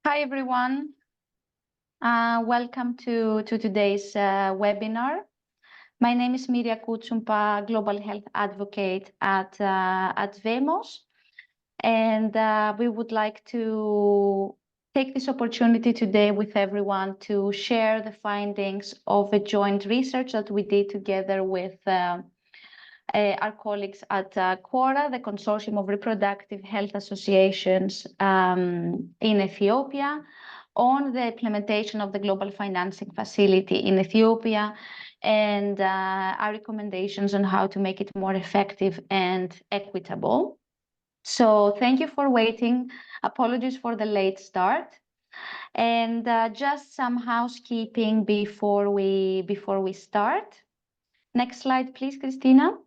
Hi, everyone. Welcome to today's webinar. My name is Myria Koutsoumpa, Global Health Advocate at Wemos. And we would like to take this opportunity today with everyone to share the findings of a joint research that we did together with our colleagues at CORHA, the Consortium of Reproductive Health Associations in Ethiopia, on the implementation of the Global Financing Facility in Ethiopia and our recommendations on how to make it more effective and equitable. So thank you for waiting. Apologies for the late start. And just some housekeeping before we start. Next slide, please, Christina.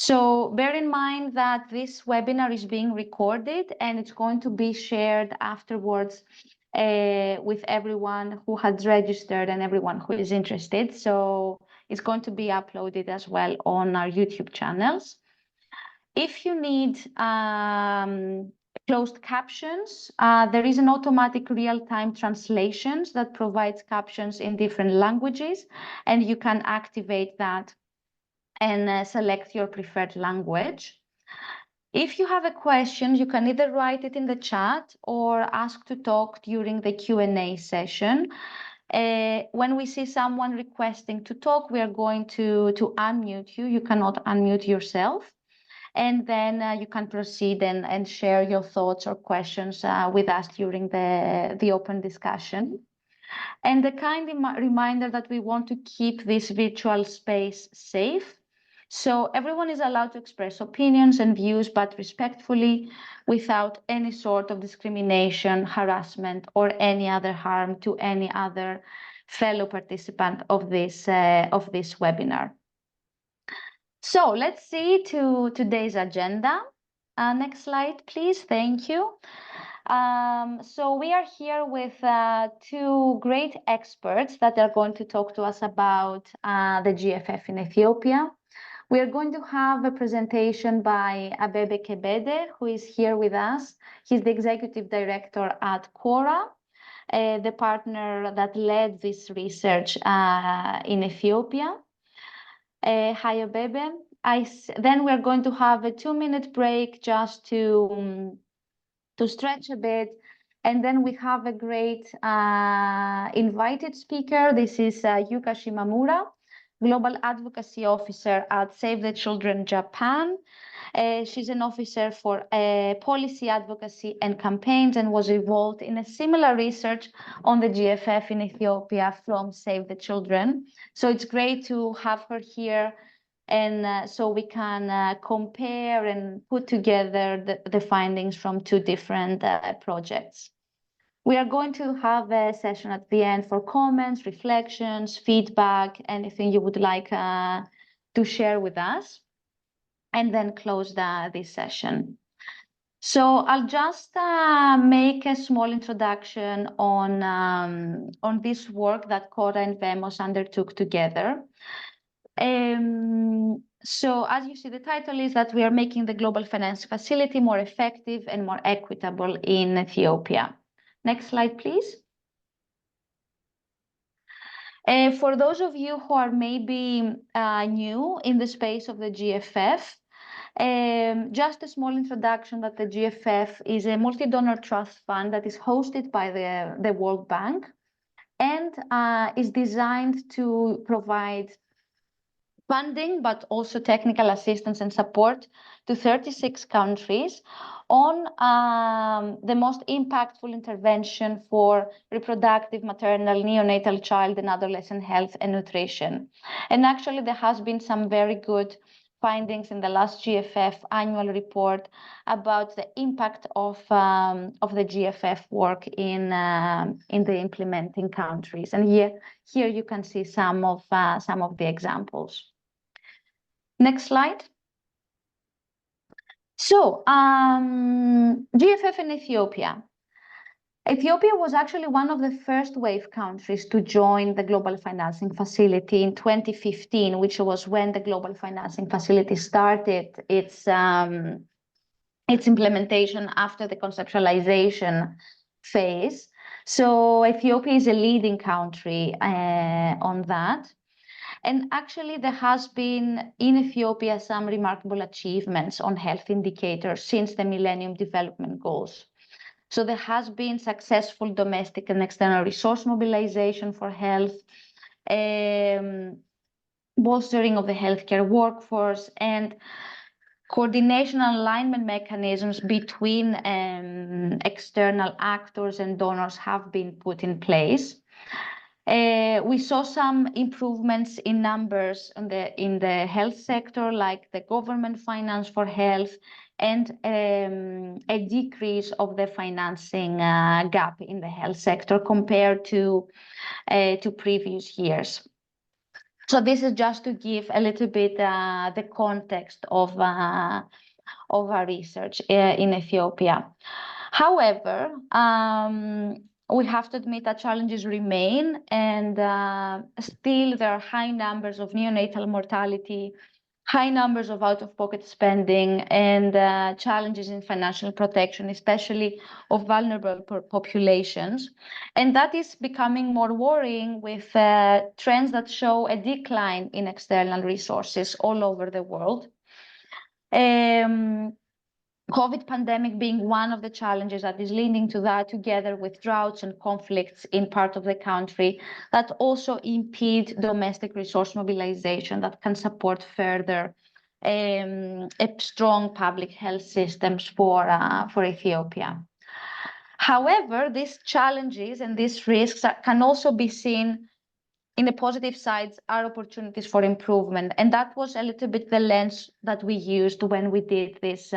So bear in mind that this webinar is being recorded and it's going to be shared afterwards with everyone who has registered and everyone who is interested. So it's going to be uploaded as well on our YouTube channels. If you need closed captions, there is an automatic real-time translations that provides captions in different languages, and you can activate that and select your preferred language. If you have a question, you can either write it in the chat or ask to talk during the Q&A session. When we see someone requesting to talk, we are going to unmute you. You cannot unmute yourself. And then you can proceed and share your thoughts or questions with us during the open discussion. And a kind reminder that we want to keep this virtual space safe. So everyone is allowed to express opinions and views, but respectfully, without any sort of discrimination, harassment, or any other harm to any other fellow participant of this webinar. So let's see to today's agenda. Next slide, please. Thank you. So we are here with two great experts that are going to talk to us about the GFF in Ethiopia. We are going to have a presentation by Abebe Kebede, who is here with us. He's the executive director at CORHA, the partner that led this research in Ethiopia. Hi, Abebe. Then we're going to have a 2-minute break just to stretch a bit. And then we have a great invited speaker. This is Yuka Shimamura, Global Advocacy Officer at Save the Children Japan. She's an officer for policy advocacy and campaigns and was involved in a similar research on the GFF in Ethiopia from Save the Children. So it's great to have her here, and so we can compare and put together the findings from two different projects. We are going to have a session at the end for comments, reflections, feedback, anything you would like to share with us, and then close this session. So I'll just make a small introduction on this work that CORHA and Wemos undertook together. So as you see, the title is that we are making the Global Finance Facility more effective and more equitable in Ethiopia. Next slide, please. For those of you who are maybe new in the space of the GFF, just a small introduction that the GFF is a multi-donor trust fund that is hosted by the World Bank and is designed to provide funding, but also technical assistance and support to 36 countries on the most impactful intervention for reproductive, maternal, neonatal, child, and adolescent health and nutrition. And actually, there has been some very good findings in the last GFF annual report about the impact of the GFF work in the implementing countries. And here you can see some of the examples. Next slide. So, GFF in Ethiopia. Ethiopia was actually one of the first wave countries to join the Global Financing Facility in 2015, which was when the Global Financing Facility started its its implementation after the conceptualization phase. So Ethiopia is a leading country on that. And actually, there has been in Ethiopia some remarkable achievements on health indicators since the Millennium Development Goals. So there has been successful domestic and external resource mobilization for health, bolstering of the healthcare workforce, and coordination and alignment mechanisms between external actors and donors have been put in place. We saw some improvements in numbers in the health sector, like the government finance for health, and a decrease of the financing gap in the health sector compared to previous years. So this is just to give a little bit the context of our research in Ethiopia. However, we have to admit that challenges remain, and still there are high numbers of neonatal mortality, high numbers of out-of-pocket spending, and challenges in financial protection, especially of vulnerable populations. And that is becoming more worrying with trends that show a decline in external resources all over the world. COVID pandemic being one of the challenges that is leading to that, together with droughts and conflicts in part of the country that also impede domestic resource mobilization that can support further a strong public health systems for Ethiopia. However, these challenges and these risks can also be seen in the positive sides are opportunities for improvement. And that was a little bit the lens that we used when we did this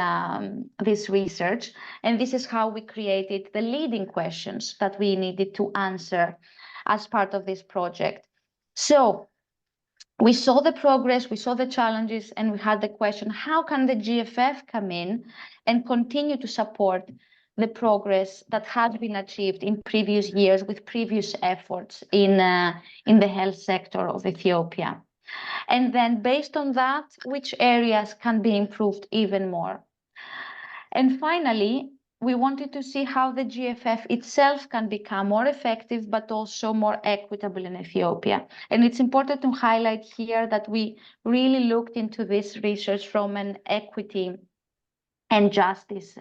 research. And this is how we created the leading questions that we needed to answer as part of this project. So we saw the progress, we saw the challenges, and we had the question, how can the GFF come in and continue to support the progress that had been achieved in previous years with previous efforts in the health sector of Ethiopia? And then based on that, which areas can be improved even more? And finally, we wanted to see how the GFF itself can become more effective, but also more equitable in Ethiopia. And it's important to highlight here that we really looked into this research from an equity and justice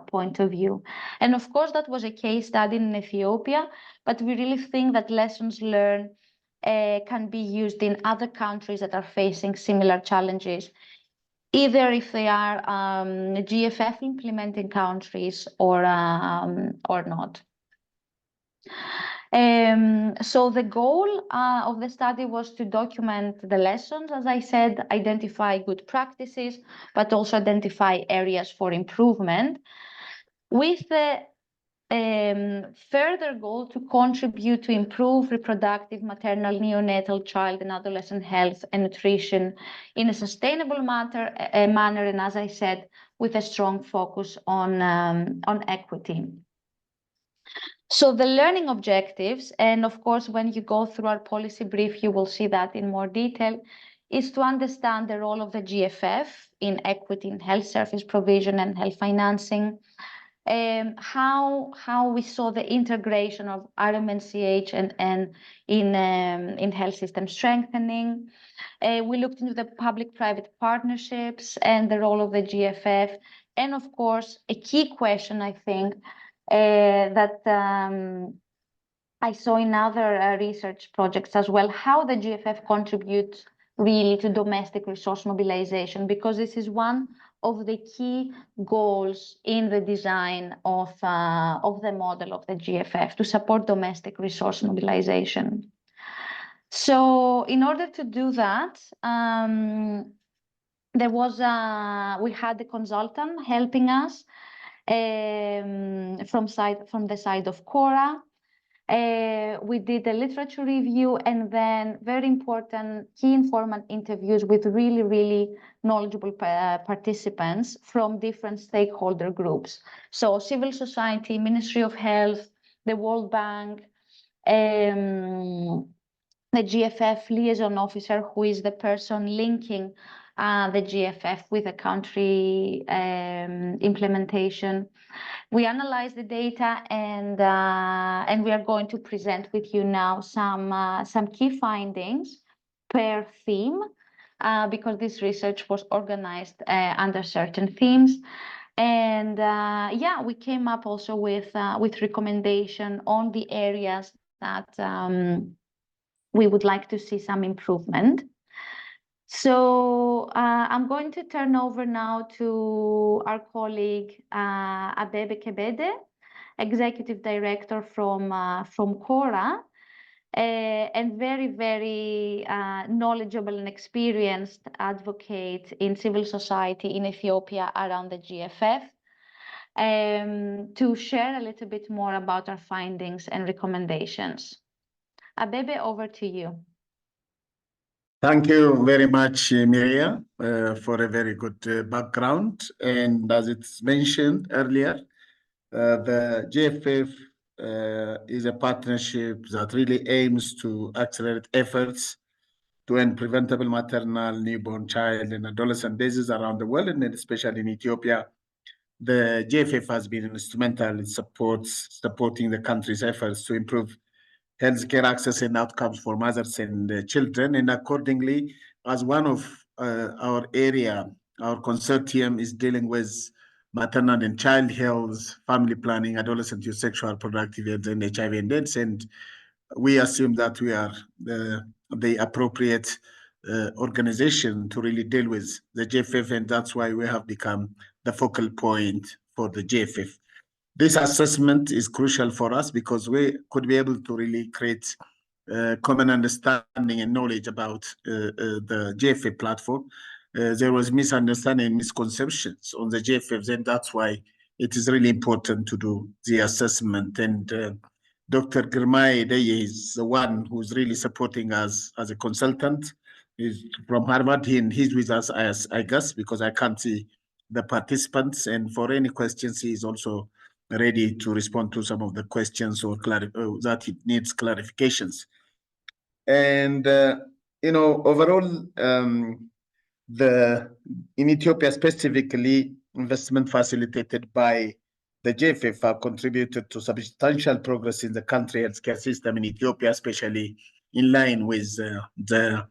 point of view. And of course, that was a case study in Ethiopia, but we really think that lessons learned can be used in other countries that are facing similar challenges, either if they are GFF implementing countries or not. So the goal of the study was to document the lessons, as I said, identify good practices, but also identify areas for improvement, with the further goal to contribute to improve reproductive, maternal, neonatal, child, and adolescent health and nutrition in a sustainable manner, and as I said, with a strong focus on equity. So the learning objectives, and of course, when you go through our policy brief, you will see that in more detail, is to understand the role of the GFF in equity in health service provision and health financing, how we saw the integration of RMNCH and in health system strengthening. We looked into the public-private partnerships and the role of the GFF, and of course, a key question, I think, that I saw in other research projects as well, how the GFF contributes really to domestic resource mobilization, because this is one of the key goals in the design of the model of the GFF, to support domestic resource mobilization. So in order to do that, there was we had a consultant helping us from the side of CORHA. We did a literature review, and then very important key informant interviews with really knowledgeable participants from different stakeholder groups. So civil society, Ministry of Health, the World Bank, the GFF liaison officer, who is the person linking the GFF with a country implementation. We analyzed the data, and we are going to present with you now some key findings per theme, because this research was organized under certain themes. And yeah, we came up also with recommendation on the areas that we would like to see some improvement. So I'm going to turn over now to our colleague Abebe Kebede, Executive Director from CORHA, and very, very knowledgeable and experienced advocate in civil society in Ethiopia around the GFF, to share a little bit more about our findings and recommendations. Abebe, over to you. Thank you very much, Myria, for a very good background. And as it's mentioned earlier, the GFF is a partnership that really aims to accelerate efforts to end preventable maternal, newborn, child, and adolescent diseases around the world, and especially in Ethiopia. The GFF has been instrumental in supporting the country's efforts to improve healthcare access and outcomes for mothers and children. And accordingly, as one of our consortium is dealing with maternal and child health, family planning, adolescent youth sexual reproductive health, and HIV and AIDS. And we assume that we are the appropriate organization to really deal with the GFF, and that's why we have become the focal point for the GFF. This assessment is crucial for us because we could be able to really create common understanding and knowledge about the GFF platform. There was misunderstanding and misconceptions on the GFFs, and that's why it is really important to do the assessment. And Dr. Girmay Deye is the one who's really supporting us as a consultant. He's from Harvard, and he's with us, as I guess, because I can't see the participants. And for any questions, he is also ready to respond to some of the questions or that it needs clarifications. And overall, in Ethiopia specifically, investment facilitated by the GFF have contributed to substantial progress in the country healthcare system in Ethiopia, especially in line with the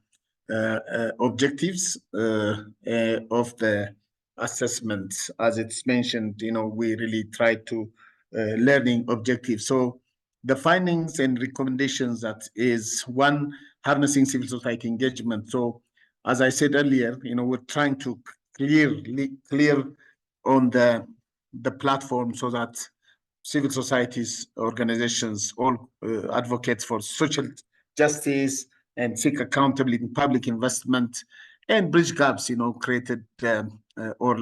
objectives of the assessment. As it's mentioned, we really try to learning objectives. So the findings and recommendations that is one, harnessing civil society engagement. So as I said earlier, we're trying to clear on the platform so that civil societies, organizations, all advocates for social justice and seek accountability in public investment and bridge gaps, created or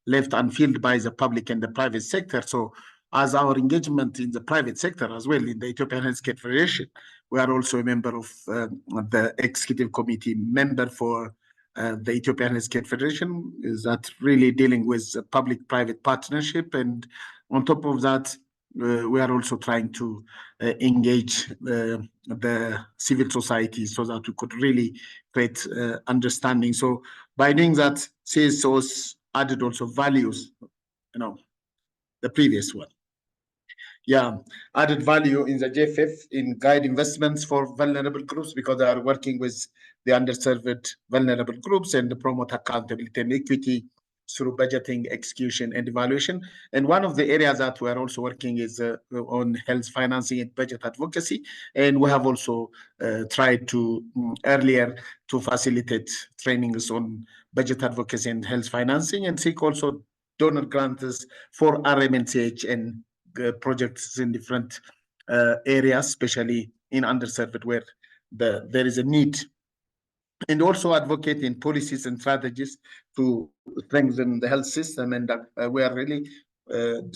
left unfilled by the public and the private sector. So as our engagement in the private sector as well, in the Ethiopian Healthcare Federation, we are also a member of the executive committee member for the Ethiopian Healthcare Federation, is that really dealing with public-private partnership. And on top of that, we are also trying to engage the civil society so that we could really create understanding. So by doing that, CSOs added also values, the previous one. Yeah, added value in the GFF in guide investments for vulnerable groups because they are working with the underserved vulnerable groups and promote accountability and equity through budgeting, execution, and evaluation. And one of the areas that we are also working is on health financing and budget advocacy. And we have also tried to earlier to facilitate trainings on budget advocacy and health financing, and seek also donor grants for RMNCH and projects in different areas, especially in underserved where there is a need. And also advocate in policies and strategies to strengthen the health system. And we are really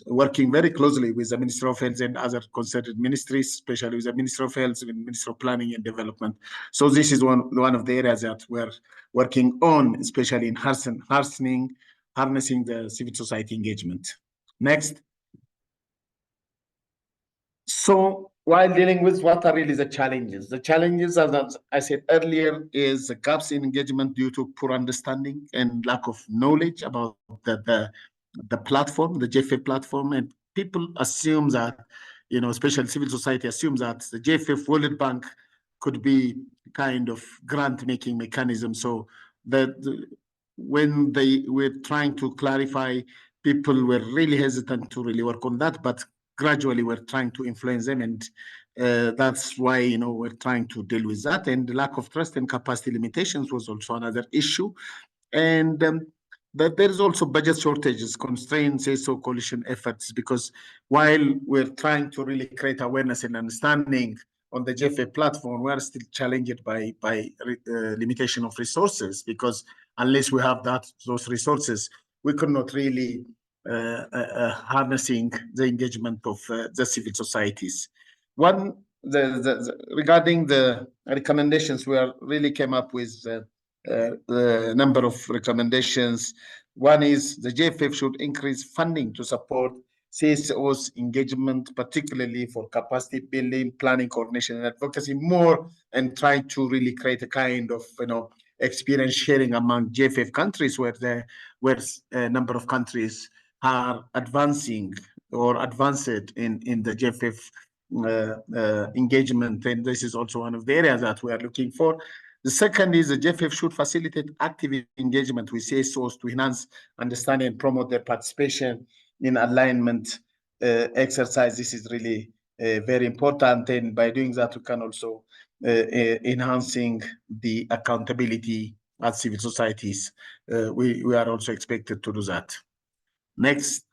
working very closely with the Ministry of Health and other concerned ministries, especially with the Ministry of Health and Ministry of Planning and Development. So this is one of the areas that we're working on, especially in harnessing the civil society engagement. Next. So while dealing with what are really the challenges. The challenges, as I said earlier, is the gaps in engagement due to poor understanding and lack of knowledge about the platform, the GFF platform, and people assume that, especially civil society assumes that the GFF World Bank could be kind of grant-making mechanism. So that when they were trying to clarify, people were really hesitant to really work on that, but gradually we're trying to influence them, and that's why we're trying to deal with that. And the lack of trust and capacity limitations was also another issue, and that there is also budget shortages, constraints, so coalition efforts, because while we're trying to really create awareness and understanding on the GFA platform, we are still challenged by limitation of resources, because unless we have those resources, we could not really harnessing the engagement of the civil societies. Regarding the recommendations, we really came up with a number of recommendations. One is the GFF should increase funding to support CSO's engagement, particularly for capacity building, planning, coordination, and advocacy more, and try to really create a kind of experience sharing among GFF countries, where a number of countries are advancing or advanced in the GFF engagement, and this is also one of the areas that we are looking for. The second is the GFF should facilitate active engagement with CSOs to enhance understanding and promote their participation in alignment exercise. This is really very important, and by doing that, we can also enhancing the accountability at civil societies. We are also expected to do that. Next.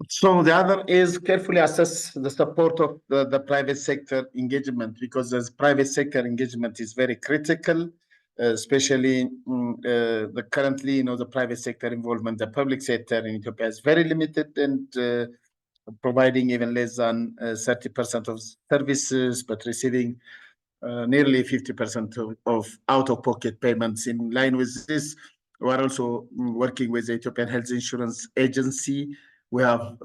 So the other is carefully assess the support of the private sector engagement, because the private sector engagement is very critical, especially currently, the private sector involvement, the public sector in Ethiopia is very limited, and providing even less than 30% of services, but receiving nearly 50% of out-of-pocket payments. In line with this, we are also working with the Ethiopian Health Insurance Agency. We have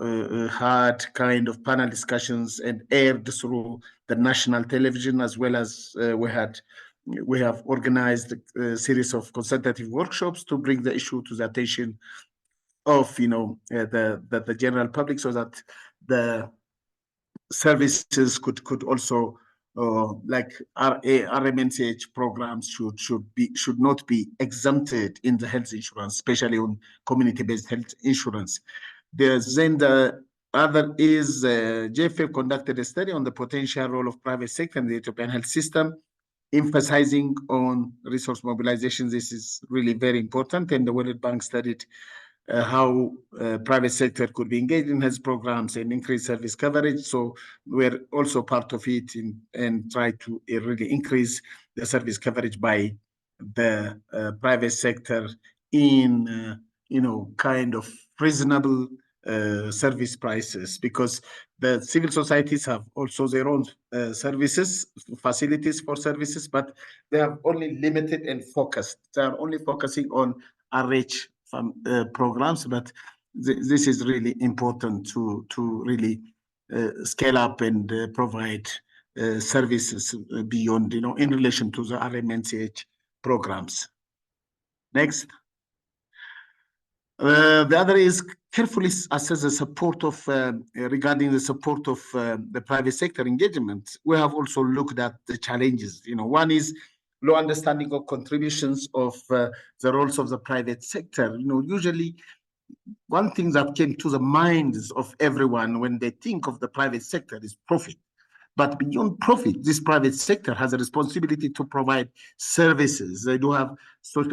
had kind of panel discussions and aired through the national television, as well as we have organized a series of consultative workshops to bring the issue to the attention of the general public, so that the services could also like RMNCH programs should not be exempted in the health insurance, especially on community-based health insurance. Then the other is GFF conducted a study on the potential role of private sector in the Ethiopian health system, emphasizing on resource mobilization. This is really very important, and the World Bank studied how private sector could be engaged in health programs and increase service coverage. So we're also part of it and try to really increase the service coverage by the private sector in kind of reasonable service prices, because the civil societies have also their own facilities for services, but they have only limited and focused. They are only focusing on RH programs, but this is really important to really scale up and provide services beyond, in relation to the RMNCH programs. Next. The other is carefully assess the support of, regarding the support of the private sector engagement. We have also looked at the challenges. One is low understanding of contributions of the roles of the private sector. Usually one thing that came to the minds of everyone when they think of the private sector is profit. But beyond profit, this private sector has a responsibility to provide services. They do have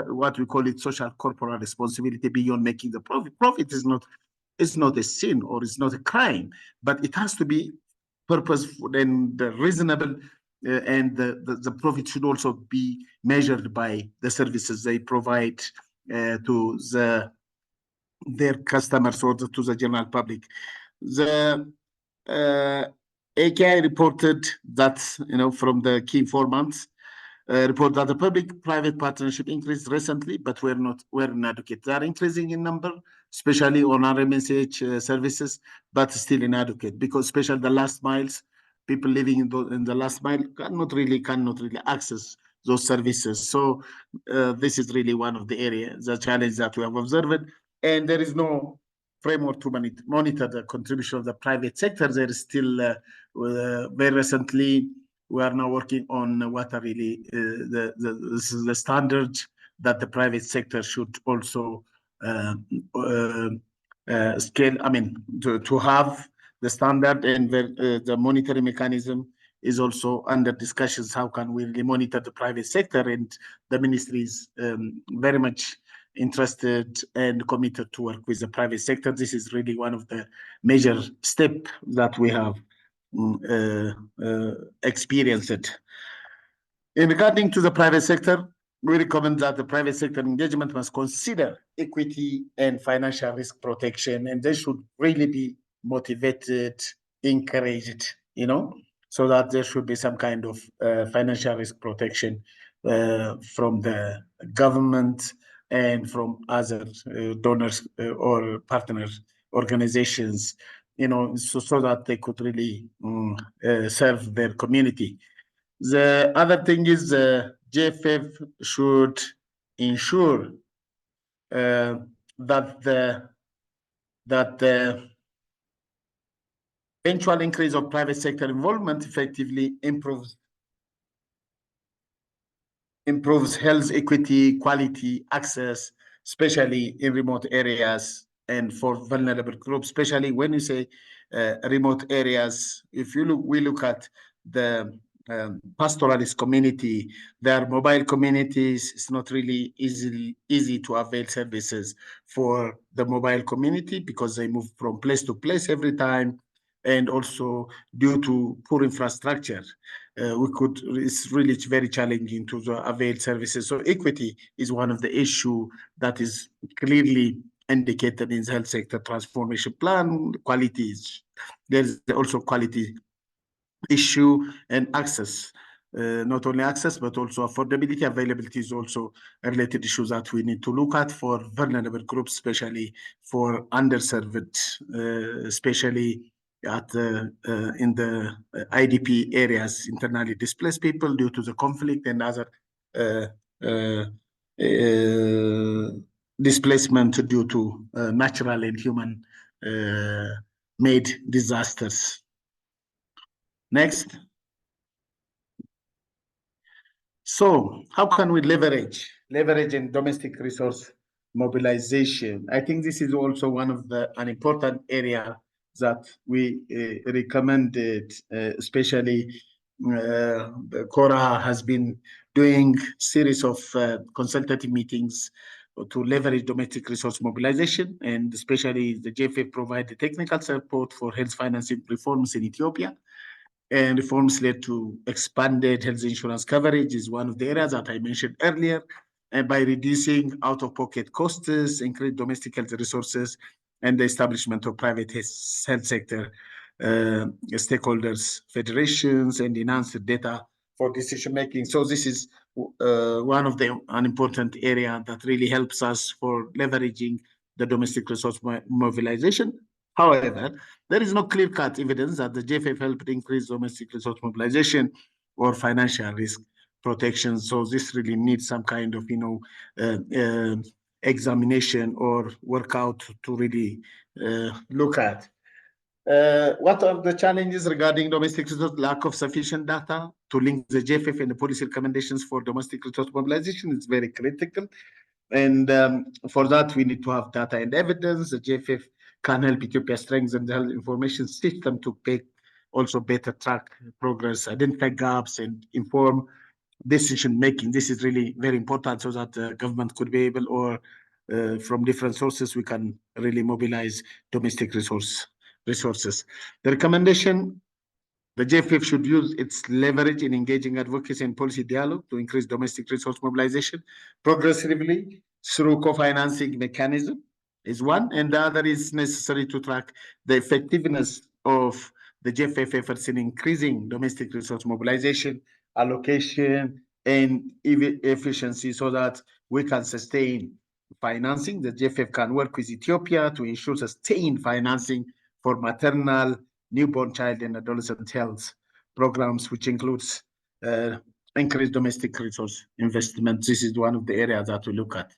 what we call it social corporate responsibility beyond making the profit. Profit is not a sin or it's not a crime, but it has to be purposeful and reasonable, and the profit should also be measured by the services they provide to their customers or to the general public. The AKI reported that, from the key informants, report that the public-private partnership increased recently, but were inadequate. They are increasing in number, especially on RMSH services, but still inadequate, because especially the last miles, people living in the last mile cannot really access those services. So this is really one of the areas, the challenge that we have observed, and there is no framework to monitor the contribution of the private sector. There is still very recently, we are now working on what are really the standards that the private sector should also scale. I mean, to have the standard, and the monitoring mechanism is also under discussions. How can we really monitor the private sector? And the ministry is very much interested and committed to work with the private sector. This is really one of the major steps that we have experienced. In regarding to the private sector, we recommend that the private sector engagement must consider equity and financial risk protection, and they should really be motivated, encouraged, so that there should be some kind of financial risk protection from the government and from other donors or partner organizations, so that they could really serve their community. The other thing is the GFF should ensure that the eventual increase of private sector involvement effectively improves health equity, quality, access, especially in remote areas and for vulnerable groups, especially when you say remote areas. If we look at the pastoralist community, there are mobile communities. It's not really easy to avail services for the mobile community because they move from place to place every time, and also due to poor infrastructure. It's really very challenging to avail services. So equity is one of the issues that is clearly indicated in the health sector transformation plan. There's also quality issue, and access. Not only access, but also affordability. Availability is also a related issue that we need to look at for vulnerable groups, especially for underserved, especially in the IDP areas, internally displaced people due to the conflict and other displacement due to natural and human made disasters. Next. So how can we leverage in domestic resource mobilization? I think this is also one of an important area that we recommended, especially CORHA has been doing series of consultative meetings to leverage domestic resource mobilization, and especially the GFF provide the technical support for health financing reforms in Ethiopia. And reforms led to expanded health insurance coverage is one of the areas that I mentioned earlier. And by reducing out-of-pocket costs, increased domestic health resources, and the establishment of private health sector stakeholders, federations, and enhanced data for decision-making. So this is one of an important area that really helps us for leveraging the domestic resource mobilization. However, there is no clear-cut evidence that the GFF helped increase domestic resource mobilization or financial risk protection. So this really needs some kind of, examination or workout to really look at. What are the challenges regarding domestic resource? Lack of sufficient data to link the GFF and the policy recommendations for domestic resource mobilization is very critical. And for that, we need to have data and evidence. The GFF can help Ethiopia strengthen the health information system to also better track progress, identify gaps, and inform decision making. This is really very important so that the government could be able, or from different sources, we can really mobilize domestic resources. The recommendation: the GFF should use its leverage in engaging advocacy and policy dialogue to increase domestic resource mobilization progressively through co-financing mechanism is one, and the other is necessary to track the effectiveness of the GFF efforts in increasing domestic resource mobilization, allocation, and efficiency so that we can sustain financing. The GFF can work with Ethiopia to ensure sustained financing for maternal, newborn child, and adolescent health programs, which includes increased domestic resource investment. This is one of the areas that we look at.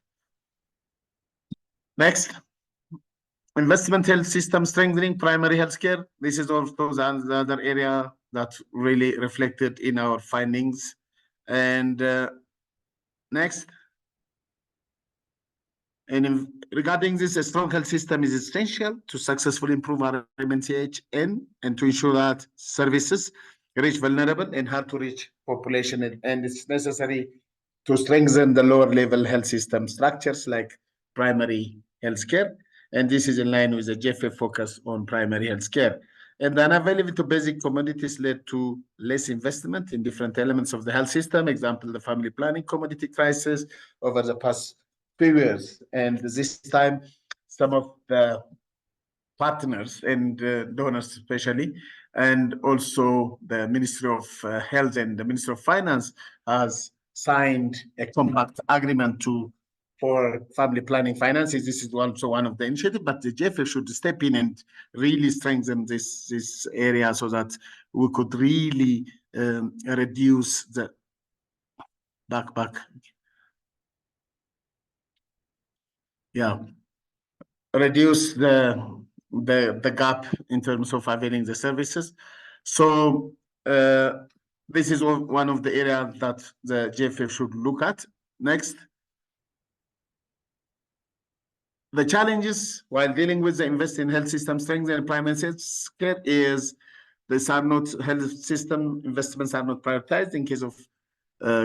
Next, investment health system strengthening primary healthcare. This is also the other area that really reflected in our findings. And next, and regarding this, a strong health system is essential to successfully improve our MNCH and to ensure that services reach vulnerable and hard to reach population. And it's necessary to strengthen the lower level health system structures like primary health care. And this is in line with the GFF focus on primary health care. And the unavailability of basic commodities led to less investment in different elements of the health system. Example, the family planning commodity crisis over the past few years. And this time, some of the partners and donors especially, and also the Ministry of Health and the Ministry of Finance has signed a compact agreement for family planning finances. This is also one of the initiatives, but the GFF should step in and really strengthen this area so that we could really reduce the reduce the gap in terms of availing the services. So this is one of the areas that the GFF should look at. Next. The challenges while dealing with the invest in health system strength and primary health care is these are not health system investments are not prioritized in case of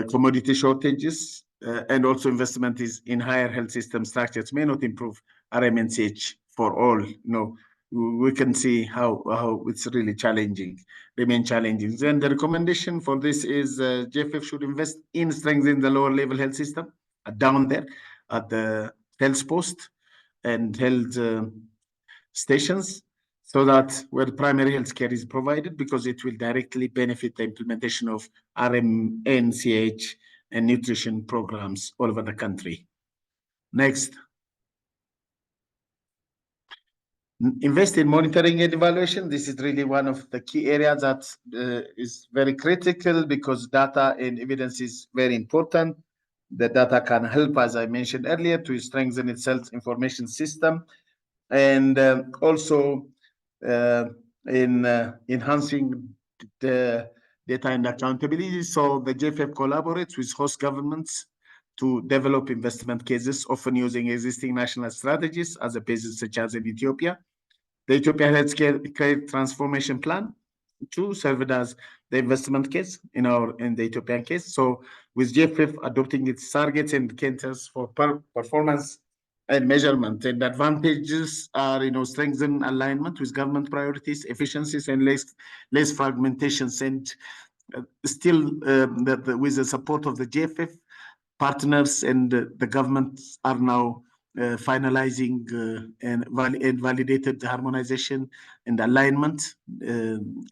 commodity shortages, and also investment is in higher health system structures may not improve RMNCH for all. No, we can see how it's really challenging, remain challenging. Then the recommendation for this is GFF should invest in strengthening the lower level health system down there at the health post and health stations, so that where primary health care is provided, because it will directly benefit the implementation of RMNCH and nutrition programs all over the country. Next. Invest in monitoring and evaluation. This is really one of the key areas that is very critical, because data and evidence is very important. The data can help, as I mentioned earlier, to strengthen its health information system, and also in enhancing the data and accountability. So the GFF collaborates with host governments to develop investment cases, often using existing national strategies as a basis, such as in Ethiopia. The Ethiopia Healthcare Transformation Plan too served as the investment case in the Ethiopian case. So with GFF adopting its targets and indicators for performance and measurement, and advantages are, strengthen alignment with government priorities, efficiencies, and less fragmentations. And still, with the support of the GFF partners and the government are now finalizing and validated the harmonization and alignment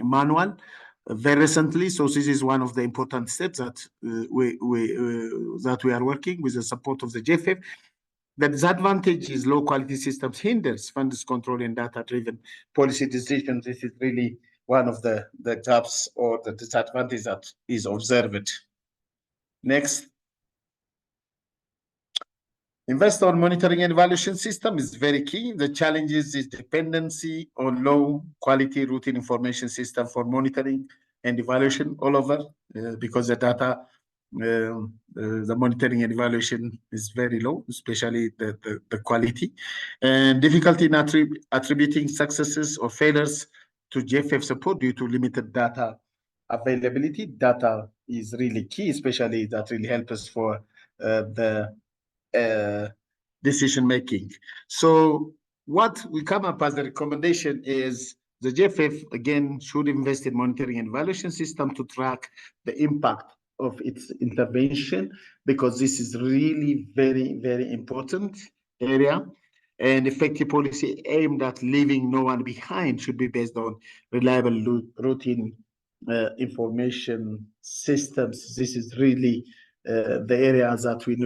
manual very recently. So this is one of the important steps that we are working with the support of the GFF. The disadvantage is low quality systems hinders funds control and data-driven policy decisions. This is really one of the gaps or the disadvantage that is observed. Next. Invest on monitoring and evaluation system is very key. The challenge is dependency on low quality routine information system for monitoring and evaluation all over, because the data, the monitoring and evaluation is very low, especially the quality, and difficulty in attributing successes or failures to GFF support due to limited data availability. Data is really key, especially that really helps us for the decision making. So what we come up as a recommendation is the GFF again should invest in monitoring and evaluation system to track the impact of its intervention, because this is really very, very important area. And effective policy aimed at leaving no one behind should be based on reliable routine information systems. This is really the areas that we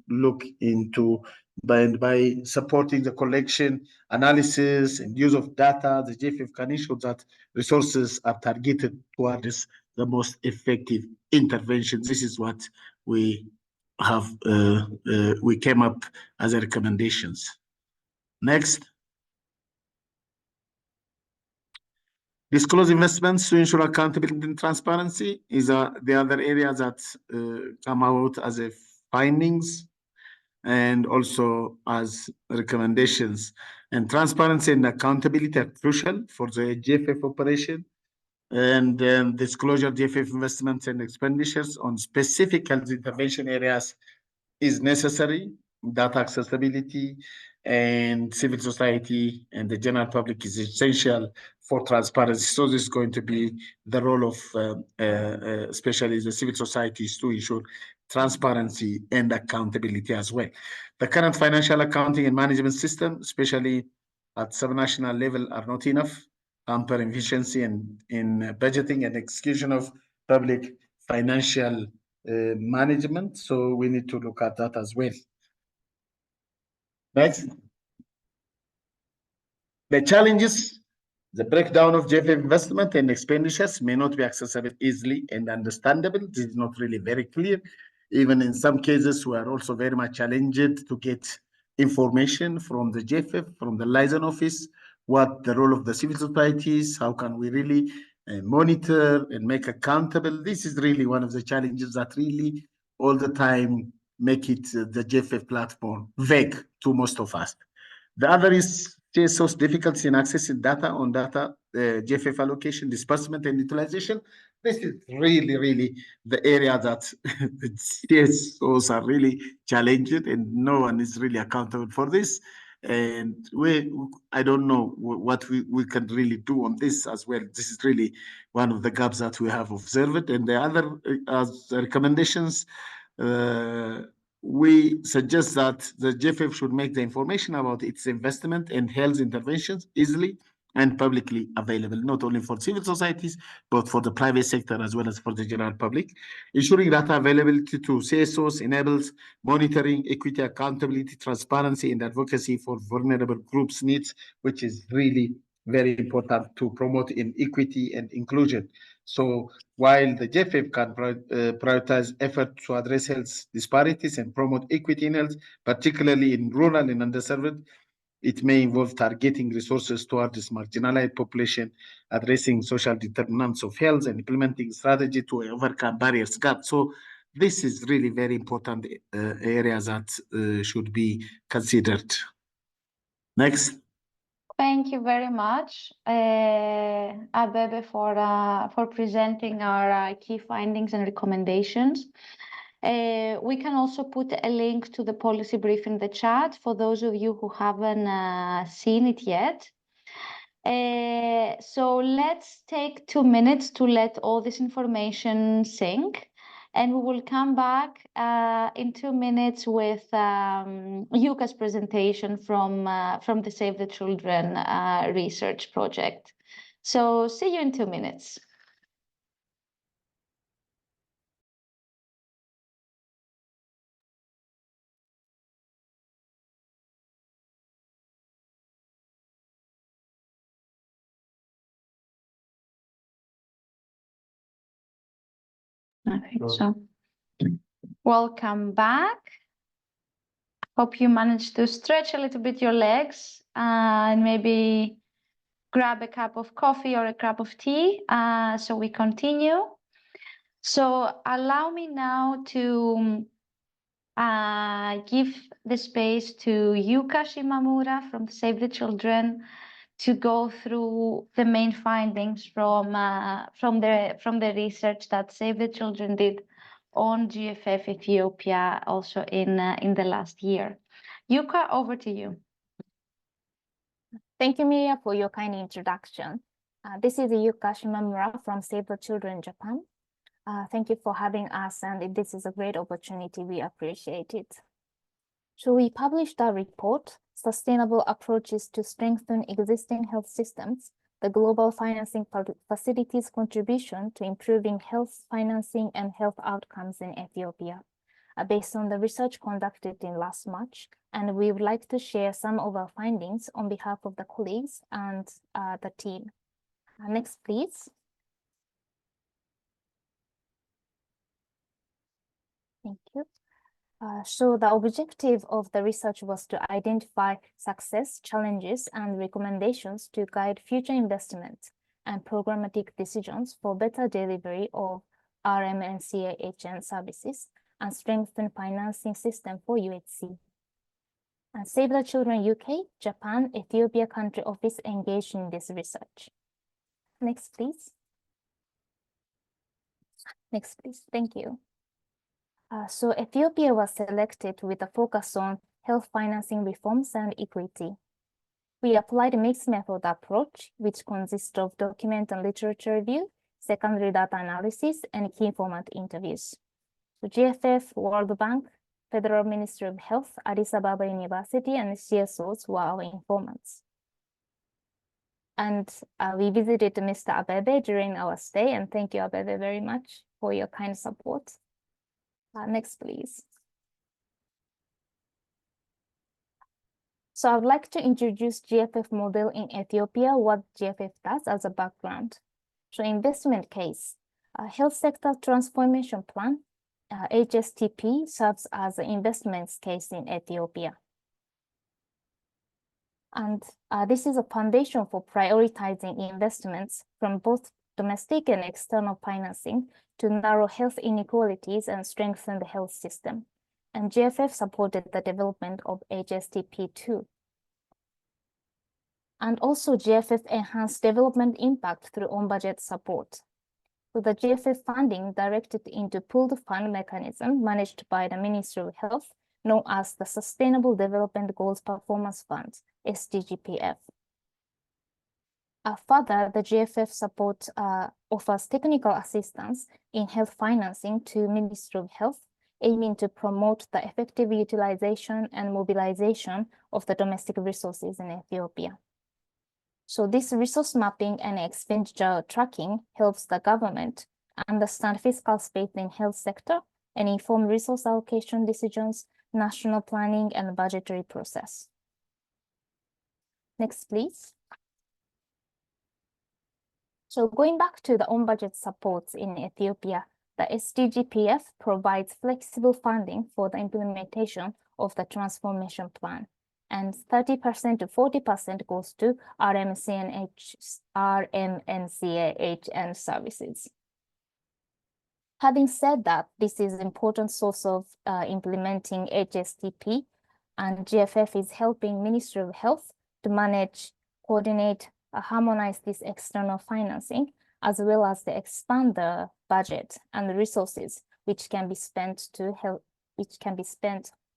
look into by supporting the collection, analysis, and use of data. The GFF can ensure that resources are targeted towards the most effective intervention. This is what we have we came up as a recommendations. Next. Disclose investments to ensure accountability and transparency is the other area that come out as a findings and also as recommendations. And transparency and accountability are crucial for the GFF operation. And disclosure of GFF investments and expenditures on specific health intervention areas is necessary. Data accessibility and civil society and the general public is essential for transparency. So this is going to be the role of especially the civil societies to ensure transparency and accountability as well. The current financial accounting and management system, especially at subnational level, are not enough, hamper efficiency and in budgeting and execution of public financial management. So we need to look at that as well. Next. The challenges, the breakdown of GFF investment and expenditures may not be accessible easily and understandable. This is not really very clear. Even in some cases, we are also very much challenged to get information from the GFF, from the liaison office, what the role of the civil society is, how can we really monitor and make accountable. This is really one of the challenges that really all the time make it the GFF platform vague to most of us. The other is CSO's difficulty in accessing data on GFF allocation, disbursement, and utilization. This is really the area that the CSOs are really challenged, and no one is really accountable for this. And I don't know what we can really do on this as well. This is really one of the gaps that we have observed. And the other as recommendations, we suggest that the GFF should make the information about its investment and health interventions easily and publicly available, not only for civil societies, but for the private sector as well as for the general public. Ensuring data availability to CSOs enables monitoring, equity, accountability, transparency, and advocacy for vulnerable groups' needs, which is really very important to promote in equity and inclusion. So while the GFF can prioritize efforts to address health disparities and promote equity in health, particularly in rural and underserved, it may involve targeting resources towards this marginalized population, addressing social determinants of health, and implementing strategy to overcome barriers gaps. So this is really very important areas that should be considered. Next. Thank you very much, Abebe, for presenting our key findings and recommendations. We can also put a link to the policy brief in the chat for those of you who haven't seen it yet. So let's take 2 minutes to let all this information sink, and we will come back in 2 minutes with Yuka's presentation from the Save the Children research project. So see you in 2 minutes. I think so. Welcome back. Hope you managed to stretch a little bit your legs and maybe grab a cup of coffee or a cup of tea so we continue. So allow me now to give the space to Yuka Shimamura from Save the Children to go through the main findings from the research that Save the Children did on GFF Ethiopia also in the last year. Yuka, over to you. Thank you, Myria, for your kind introduction. This is Yuka Shimamura from Save the Children Japan. Thank you for having us, and this is a great opportunity. We appreciate it. So we published a report, Sustainable Approaches to Strengthen Existing Health Systems, the Global Financing Facility's Contribution to Improving Health Financing and Health Outcomes in Ethiopia. based on the research conducted in last March, and we would like to share some of our findings on behalf of the colleagues and the team. Next, please. Thank you. So the objective of the research was to identify success, challenges, and recommendations to guide future investments and programmatic decisions for better delivery of RMNCA-HN services and strengthen financing system for UHC. And Save the Children UK, Japan, Ethiopia country office engaged in this research. Next, please. Next, please. Thank you. So Ethiopia was selected with a focus on health financing reforms and equity. We applied a mixed method approach, which consists of document and literature review, secondary data analysis, and key informant interviews. So GFF, World Bank, Federal Ministry of Health, Addis Ababa University, and CSOs were our informants. And we visited Mr. Abebe during our stay, and thank you, Abebe, very much for your kind support. Next, please. So I would like to introduce GFF model in Ethiopia, what GFF does as a background. So investment case, health sector transformation plan, HSTP serves as an investment case in Ethiopia. And this is a foundation for prioritizing investments from both domestic and external financing to narrow health inequalities and strengthen the health system. And GFF supported the development of HSTP2. And also GFF enhanced development impact through on-budget support. So the GFF funding directed into pooled fund mechanism managed by the Ministry of Health, known as the Sustainable Development Goals Performance Fund, SDGPF. Further, the GFF support offers technical assistance in health financing to Ministry of Health, aiming to promote the effective utilization and mobilization of the domestic resources in Ethiopia. So this resource mapping and expenditure tracking helps the government understand fiscal space in health sector and inform resource allocation decisions, national planning, and budgetary process. Next, please. So going back to the on-budget supports in Ethiopia, the SDGPF provides flexible funding for the implementation of the transformation plan, and 30% to 40% goes to RMNCA-HN services. Having said that, this is an important source of implementing HSTP, and GFF is helping Ministry of Health to manage, coordinate, harmonize this external financing, as well as to expand the budget and the resources which can be spent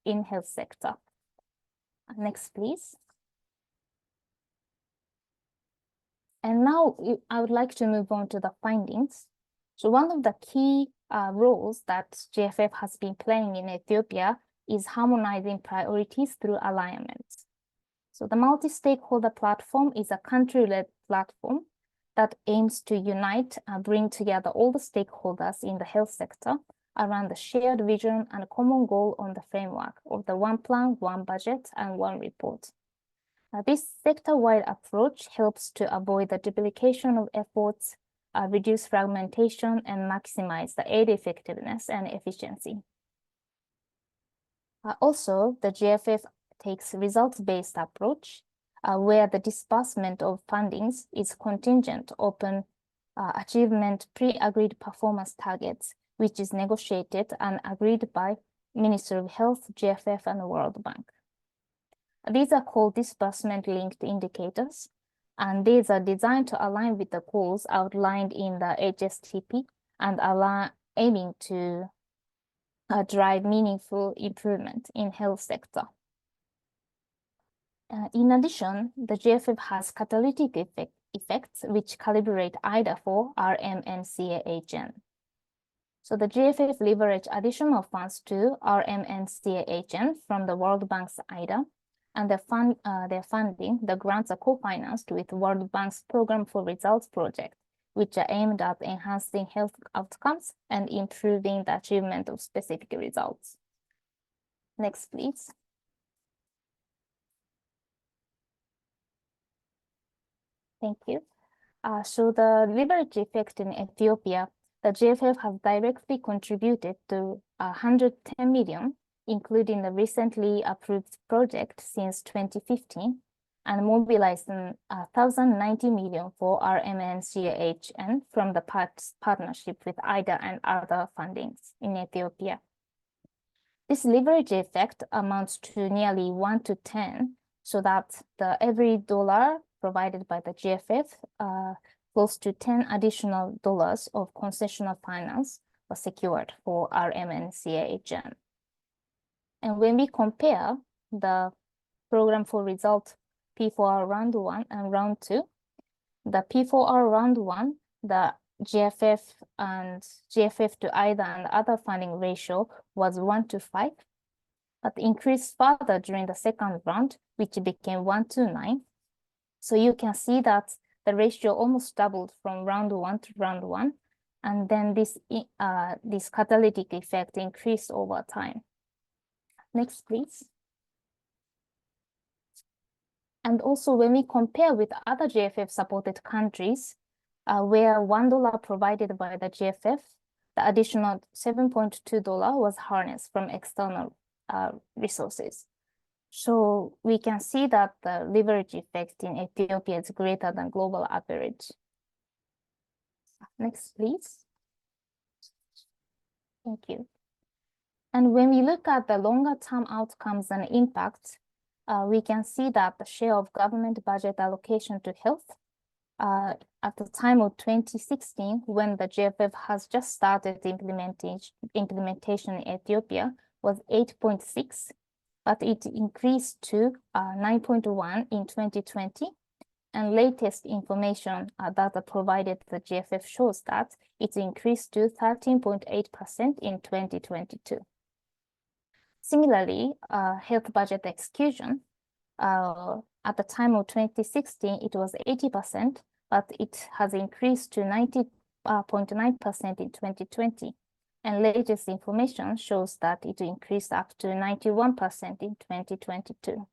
in health sector. Next, please. And now I would like to move on to the findings. So one of the key roles that GFF has been playing in Ethiopia is harmonizing priorities through alignment. So the multi-stakeholder platform is a country-led platform that aims to unite and bring together all the stakeholders in the health sector around the shared vision and common goal on the framework of the one plan, one budget, and one report. This sector-wide approach helps to avoid the duplication of efforts, reduce fragmentation, and maximize the aid effectiveness and efficiency. Also, the GFF takes results-based approach, where the disbursement of fundings is contingent upon achievement pre-agreed performance targets, which is negotiated and agreed by Ministry of Health, GFF, and the World Bank. These are called disbursement-linked indicators, and these are designed to align with the goals outlined in the HSTP and aiming to drive meaningful improvement in health sector. In addition, the GFF has catalytic effects which calibrate IDA for RMNCA-HN. So the GFF leverage additional funds to RMNCA-HN from the World Bank's IDA, and their funding, the grants are co-financed with World Bank's Program for Results project, which are aimed at enhancing health outcomes and improving the achievement of specific results. Next, please. Thank you. So the leverage effect in Ethiopia, the GFF has directly contributed to 110 million, including the recently approved project since 2015, and mobilized 1,090 million for RMNCHN from the partnership with IDA and other fundings in Ethiopia. This leverage effect amounts to nearly 1 to 10, so that every dollar provided by the GFF, close to 10 additional dollars of concessional finance was secured for RMNCHN. And when we compare the program for result P4R round 1 and round 2, the P4R round 1, the GFF to IDA and other funding ratio was 1 to 5, but increased further during the second round, which became 1 to 9. So you can see that the ratio almost doubled from round 1 to round 1, and then this catalytic effect increased over time. Next, please. And also, when we compare with other GFF-supported countries, where $1 provided by the GFF, the additional $7.2 was harnessed from external resources. So we can see that the leverage effect in Ethiopia is greater than global average. Next, please. Thank you. And when we look at the longer term outcomes and impacts, we can see that the share of government budget allocation to health at the time of 2016, when the GFF has just started implementation in Ethiopia, was 8.6, but it increased to 9.1 in 2020. And latest information data provided the GFF shows that it increased to 13.8% in 2022. Similarly, health budget execution, at the time of 2016, it was 80%, but it has increased to 90.9% in 2020. And latest information shows that it increased up to 91% in 2022.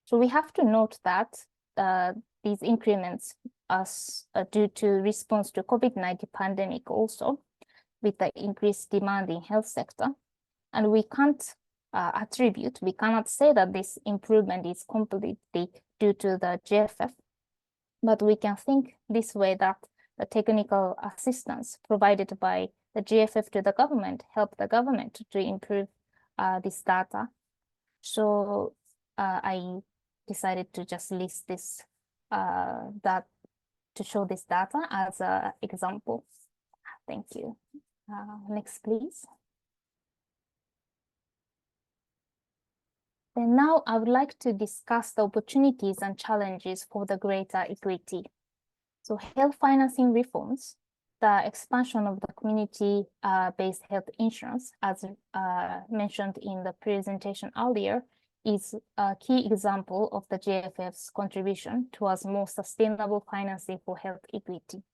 So we have to note that these increments are due to response to COVID-19 pandemic also, with the increased demand in health sector. And we can't we cannot say that this improvement is completely due to the GFF, but we can think this way, that the technical assistance provided by the GFF to the government helped the government to improve this data. So I decided to just list this to show this data as an example. Thank you. Next, please. And now I would like to discuss the opportunities and challenges for the greater equity. So health financing reforms, the expansion of the community-based health insurance, as mentioned in the presentation earlier, is a key example of the GFF's contribution towards more sustainable financing for health equity.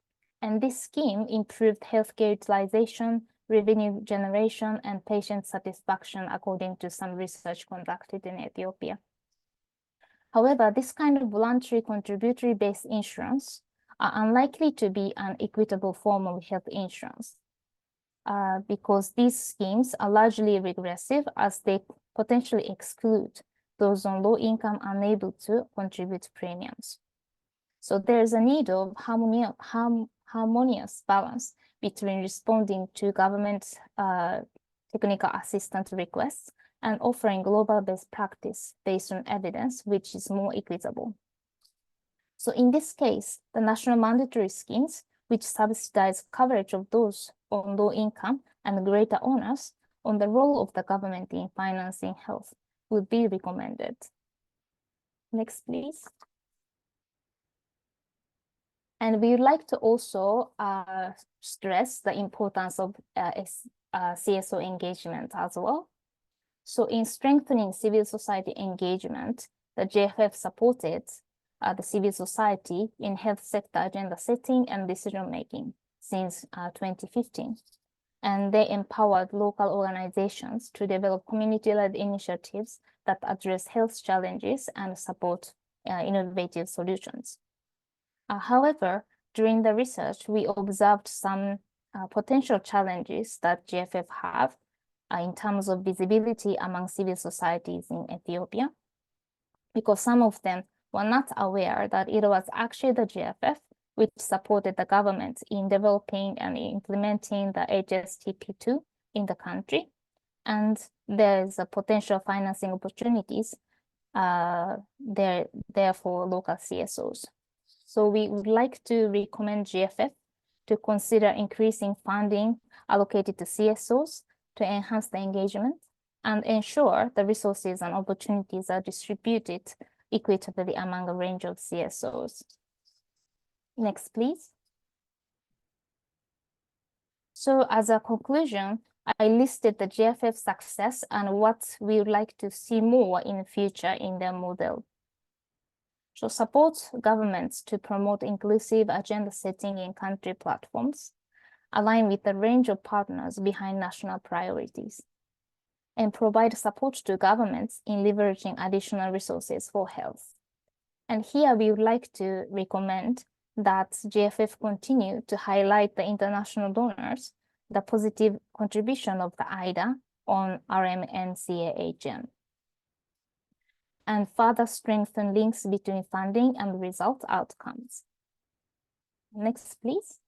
And this scheme improved healthcare utilization, revenue generation, and patient satisfaction, according to some research conducted in Ethiopia. However, this kind of voluntary contributory-based insurance are unlikely to be an equitable form of health insurance because these schemes are largely regressive, as they potentially exclude those on low income unable to contribute premiums. So there is a need of harmonious balance between responding to government technical assistance requests and offering global best practice based on evidence, which is more equitable. So in this case, the national mandatory schemes, which subsidize coverage of those on low income and greater onus on the role of the government in financing health, would be recommended. Next, please. And we would like to also stress the importance of CSO engagement as well. So in strengthening civil society engagement, the GFF supported the civil society in health sector agenda setting and decision making since 2015. and they empowered local organizations to develop community-led initiatives that address health challenges and support innovative solutions. However, during the research, we observed some potential challenges that GFF have in terms of visibility among civil societies in Ethiopia, because some of them were not aware that it was actually the GFF which supported the government in developing and implementing the HSTP2 in the country. And there's a potential financing opportunities there for local CSOs. So we would like to recommend GFF to consider increasing funding allocated to CSOs to enhance the engagement and ensure the resources and opportunities are distributed equitably among a range of CSOs. Next, please. So as a conclusion, I listed the GFF success and what we would like to see more in the future in their model. So support governments to promote inclusive agenda setting in country platforms, align with the range of partners behind national priorities, and provide support to governments in leveraging additional resources for health. And here we would like to recommend that GFF continue to highlight the international donors, the positive contribution of the IDA on RMNCAHN, and further strengthen links between funding and result outcomes. Next, please.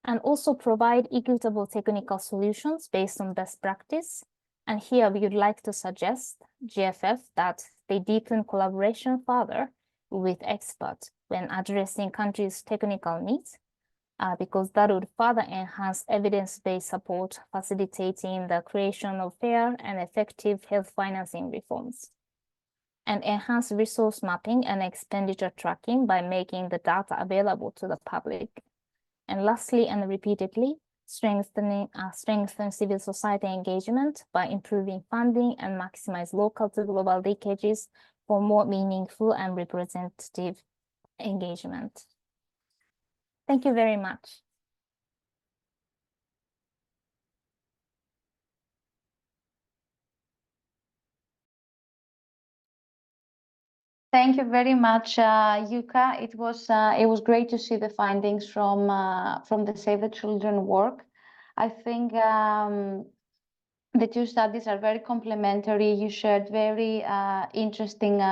And also provide equitable technical solutions based on best practice. And here we would like to suggest GFF that they deepen collaboration further with experts when addressing countries' technical needs, because that would further enhance evidence-based support, facilitating the creation of fair and effective health financing reforms, and enhance resource mapping and expenditure tracking by making the data available to the public. And lastly, and repeatedly, strengthen civil society engagement by improving funding and maximize local to global linkages for more meaningful and representative engagement. Thank you very much. Thank you very much, Yuka. It was great to see the findings from the Save the Children work. I think the two studies are very complementary. You shared very interesting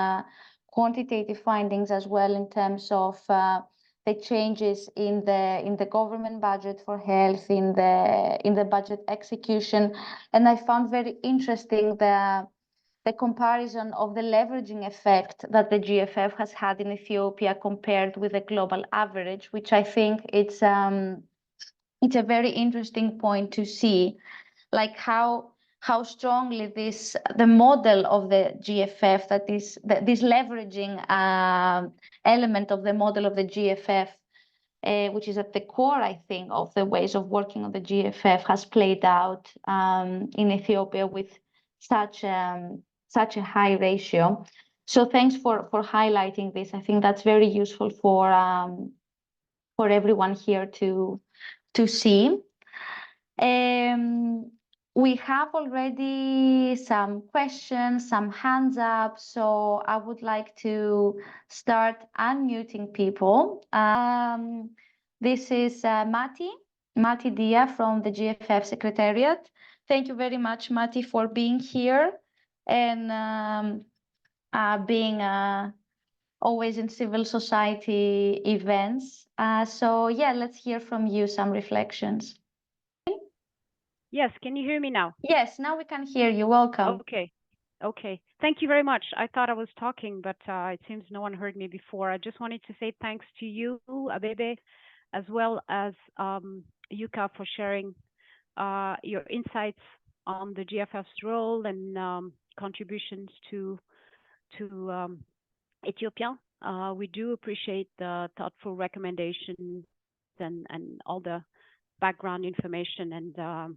quantitative findings as well in terms of the changes in the government budget for health, in the budget execution, and I found very interesting the comparison of the leveraging effect that the GFF has had in Ethiopia compared with the global average, which I think it's a very interesting point to see, like how strongly the model of the GFF, that is this leveraging element of the model of the GFF, which is at the core, I think, of the ways of working of the GFF, has played out in Ethiopia with such a high ratio. So thanks for highlighting this. I think that's very useful for everyone here to see. We have already some questions, some hands up, so I would like to start unmuting people. This is Mati Dia from the GFF Secretariat. Thank you very much, Mati, for being here and being always in civil society events. So yeah, let's hear from you some reflections. Yes, can you hear me now? Yes, now we can hear you. Welcome. Okay. Thank you very much. I thought I was talking, but it seems no one heard me before. I just wanted to say thanks to you, Abebe, as well as Yuka, for sharing your insights on the GFF's role and contributions to Ethiopia. We do appreciate the thoughtful recommendations and all the background information, and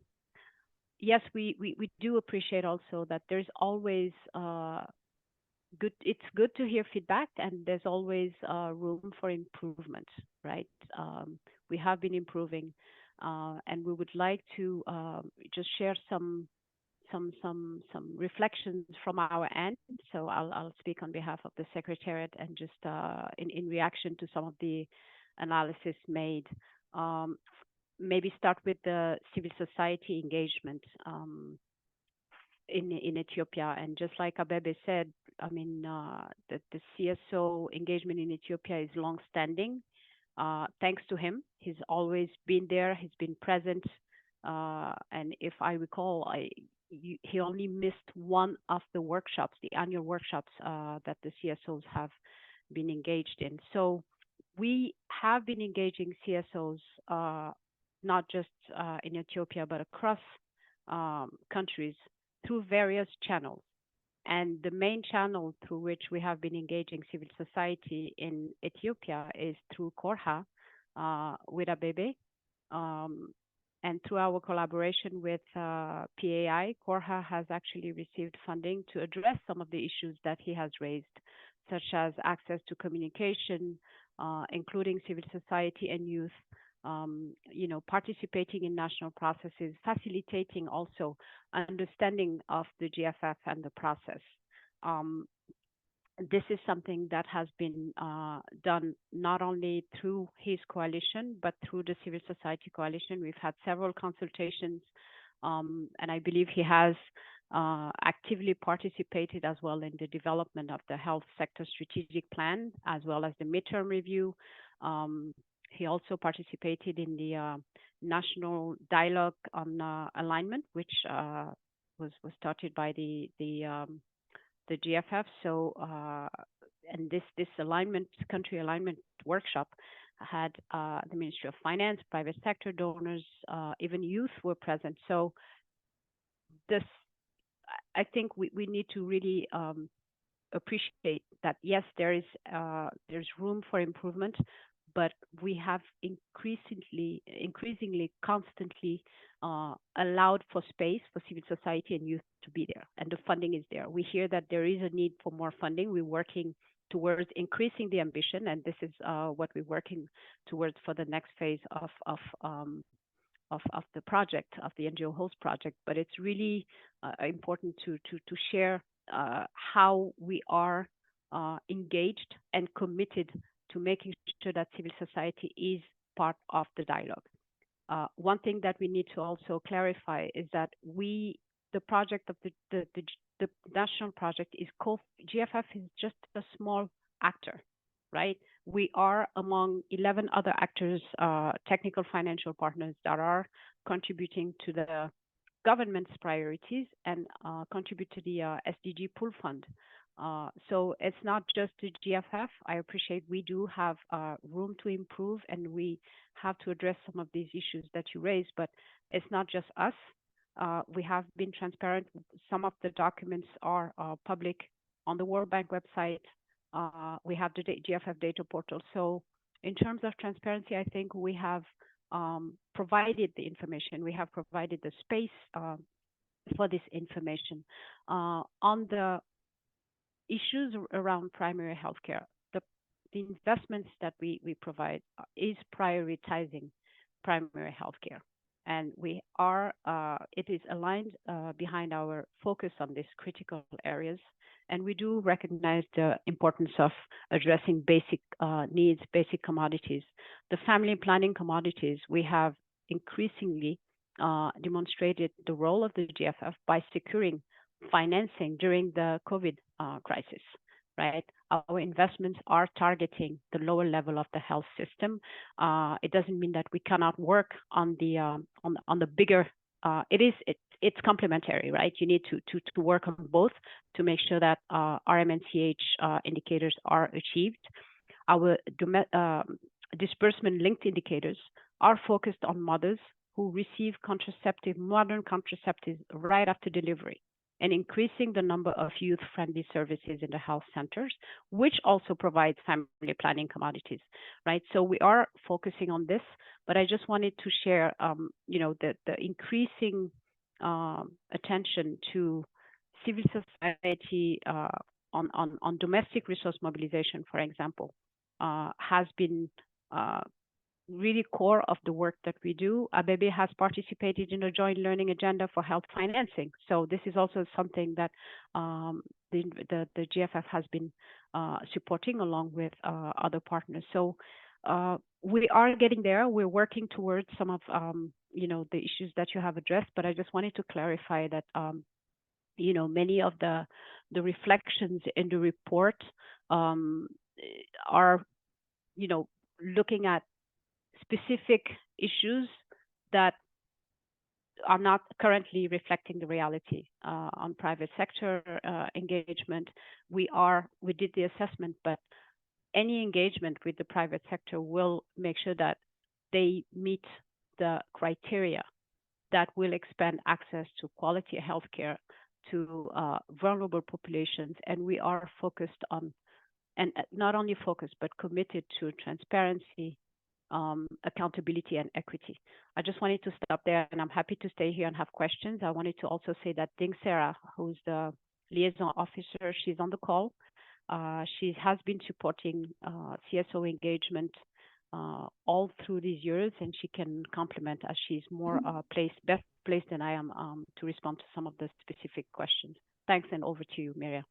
yes, we do appreciate also that there's always good. It's good to hear feedback, and there's always room for improvement, right? We have been improving and we would like to just share some reflections from our end. So I'll speak on behalf of the Secretariat and just in reaction to some of the analysis made. Maybe start with the civil society engagement in Ethiopia. And just like Abebe said, I mean, the CSO engagement in Ethiopia is long-standing. Thanks to him, he's always been there, he's been present. And if I recall, he only missed one of the workshops, the annual workshops that the CSOs have been engaged in. So we have been engaging CSOs, not just in Ethiopia, but across countries through various channels. And the main channel through which we have been engaging civil society in Ethiopia is through CORHA with Abebe. And through our collaboration with PAI, CORHA has actually received funding to address some of the issues that he has raised, such as access to communication, including civil society and youth, participating in national processes, facilitating also understanding of the GFF and the process. This is something that has been done not only through his coalition, but through the civil society coalition. We've had several consultations, and I believe he has actively participated as well in the development of the health sector strategic plan, as well as the midterm review. He also participated in the national dialogue on alignment, which was started by the GFF. So, and this alignment, country alignment workshop had the Ministry of Finance, private sector donors, even youth were present. So this, I think we need to really appreciate that, yes, there's room for improvement, but we have increasingly, constantly allowed for space for civil society and youth to be there, and the funding is there. We hear that there is a need for more funding. We're working towards increasing the ambition, and this is what we're working towards for the next phase of the project, of the NGO host project. But it's really important to share how we are engaged and committed to making sure that civil society is part of the dialogue. One thing that we need to also clarify is that the project of the national project is called GFF is just a small actor, right? We are among 11 other actors, technical financial partners that are contributing to the government's priorities and contribute to the SDG pool fund. So it's not just the GFF. I appreciate we do have room to improve, and we have to address some of these issues that you raised, but it's not just us. We have been transparent. Some of the documents are public on the World Bank website. We have the GFF data portal. So in terms of transparency, I think we have provided the information. We have provided the space for this information. On the issues around primary healthcare, the investments that we provide is prioritizing primary healthcare. And we are, it is aligned behind our focus on these critical areas. And we do recognize the importance of addressing basic needs, basic commodities. The family planning commodities, we have increasingly demonstrated the role of the GFF by securing financing during the COVID crisis, right? Our investments are targeting the lower level of the health system. It doesn't mean that we cannot work on the bigger. It's complementary, right? You need to work on both to make sure that RMNCH indicators are achieved. Our disbursement linked indicators are focused on mothers who receive modern contraceptives right after delivery, and increasing the number of youth-friendly services in the health centers, which also provides family planning commodities, right? So we are focusing on this, but I just wanted to share, the increasing attention to civil society on domestic resource mobilization, for example, has been really core of the work that we do. Abebe has participated in a joint learning agenda for health financing. So this is also something that the GFF has been supporting along with other partners. So we are getting there. We're working towards some of the issues that you have addressed, but I just wanted to clarify that many of the reflections in the report are looking at specific issues that are not currently reflecting the reality on private sector engagement. We did the assessment, but any engagement with the private sector will make sure that they meet the criteria that will expand access to quality healthcare to vulnerable populations. And we are focused on, and not only focused, but committed to transparency, accountability, and equity. I just wanted to stop there, and I'm happy to stay here and have questions. I wanted to also say that Ding Sarah, who's the liaison officer, she's on the call. She has been supporting CSO engagement all through these years, and she can complement as she's more best placed than I am to respond to some of the specific questions. Thanks, and over to you, Myria.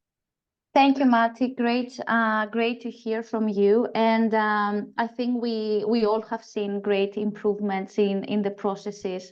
Thank you, Mati. Great to hear from you. And I think we all have seen great improvements in the processes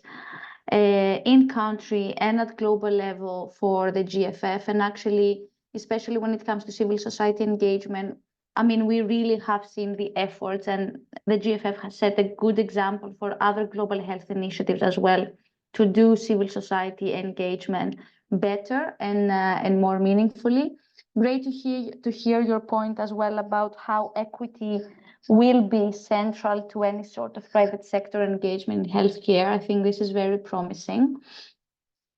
in country and at global level for the GFF. And actually, especially when it comes to civil society engagement, I mean, we really have seen the efforts, and the GFF has set a good example for other global health initiatives as well to do civil society engagement better and more meaningfully. Great to hear your point as well about how equity will be central to any sort of private sector engagement in healthcare. I think this is very promising.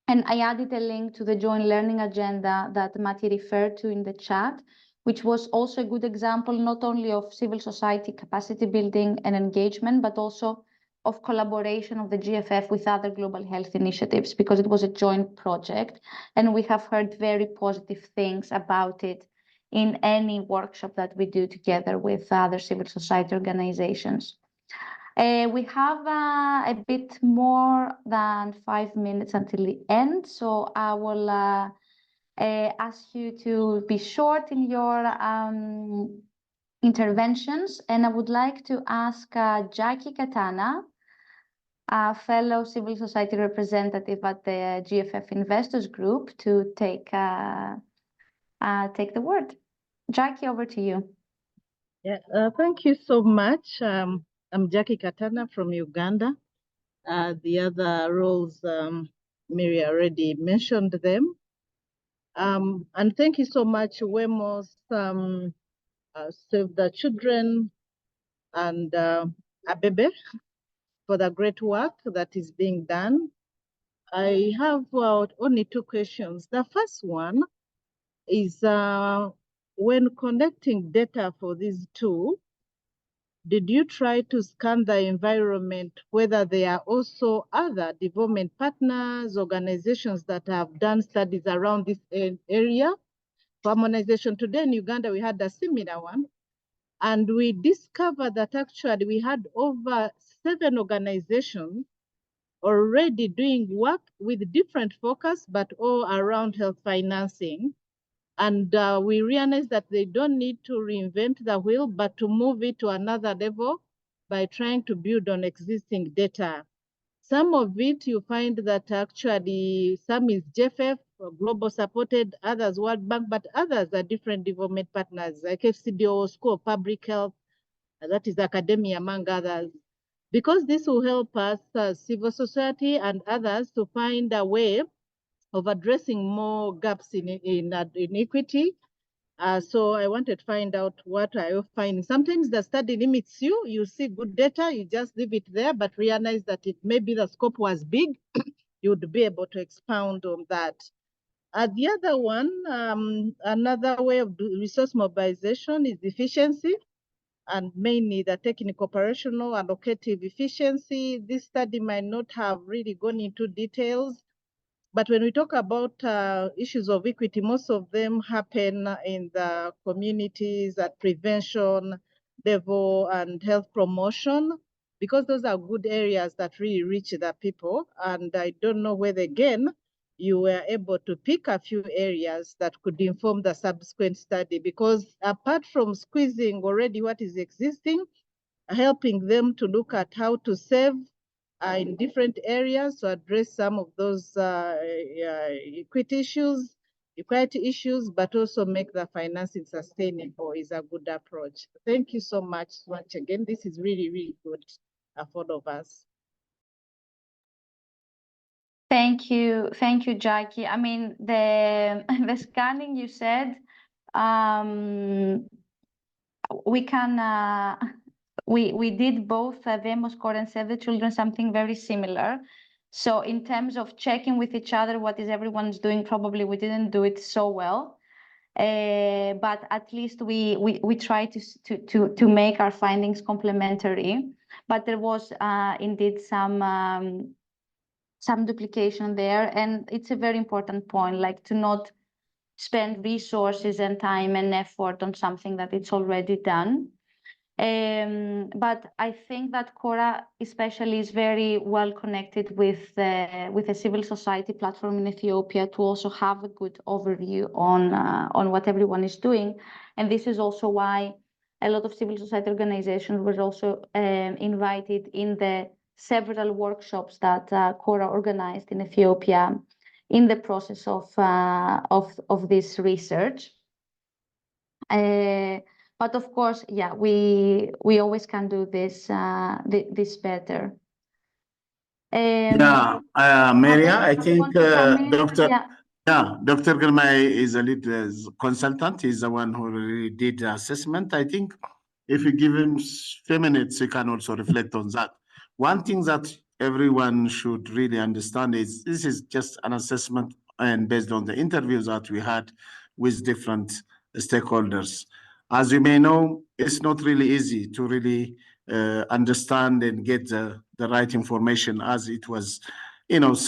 And I added a link to the joint learning agenda that Mati referred to in the chat, which was also a good example not only of civil society capacity building and engagement, but also of collaboration of the GFF with other global health initiatives, because it was a joint project. And we have heard very positive things about it in any workshop that we do together with other civil society organizations. We have a bit more than 5 minutes until the end, so I will ask you to be short in your interventions. And I would like to ask Jackie Katana, a fellow civil society representative at the GFF Investors Group, to take the word. Jackie, over to you. Yeah, thank you so much. I'm Jackie Katana from Uganda. The other roles, Myria already mentioned them. And thank you so much, Wemos, Save the Children, and Abebe for the great work that is being done. I have only 2 questions. The first one is when collecting data for these 2, did you try to scan the environment, whether there are also other development partners, organizations that have done studies around this area? For harmonization today in Uganda, we had a similar one. And we discovered that actually we had over 7 organizations already doing work with different focus, but all around health financing. And we realized that they don't need to reinvent the wheel, but to move it to another level by trying to build on existing data. Some of it you find that actually some is GFF, global supported, others World Bank, but others are different development partners like FCDO, School of Public Health, that is academia, among others. Because this will help us, civil society and others, to find a way of addressing more gaps in equity. So I wanted to find out what are you finding. Sometimes the study limits you. You see good data, you just leave it there, but realize that it maybe the scope was big. You would be able to expound on that. The other one, another way of resource mobilization is efficiency, and mainly the technical, operational, allocative efficiency. This study might not have really gone into details, but when we talk about issues of equity, most of them happen in the communities at prevention level and health promotion. because those are good areas that really reach the people. And I don't know whether, again, you were able to pick a few areas that could inform the subsequent study, because apart from squeezing already what is existing, helping them to look at how to save in different areas to address some of those equity issues, but also make the financing sustainable is a good approach. Thank you so much once again. This is really, really good for all of us. Thank you, Jackie. I mean, the the scanning you said, we can we did both Wemos, CORHA, and Save the Children something very similar. So in terms of checking with each other what is everyone's doing, probably we didn't do it so well. But at least we try to make our findings complementary. But there was indeed some duplication there, and it's a very important point, like to not spend resources and time and effort on something that it's already done. But I think that CORHA especially is very well connected with a civil society platform in Ethiopia to also have a good overview on what everyone is doing. And this is also why a lot of civil society organizations were also invited in the several workshops that CORHA organized in Ethiopia in the process of this research. But of course, yeah, we always can do this this better. Myria, I think Dr. Girmay is a lead consultant. He's the one who really did the assessment. I think if you give him a few minutes, he can also reflect on that. One thing that everyone should really understand is this is just an assessment and based on the interviews that we had with different stakeholders. As you may know, it's not really easy to really understand and get the right information, as it was,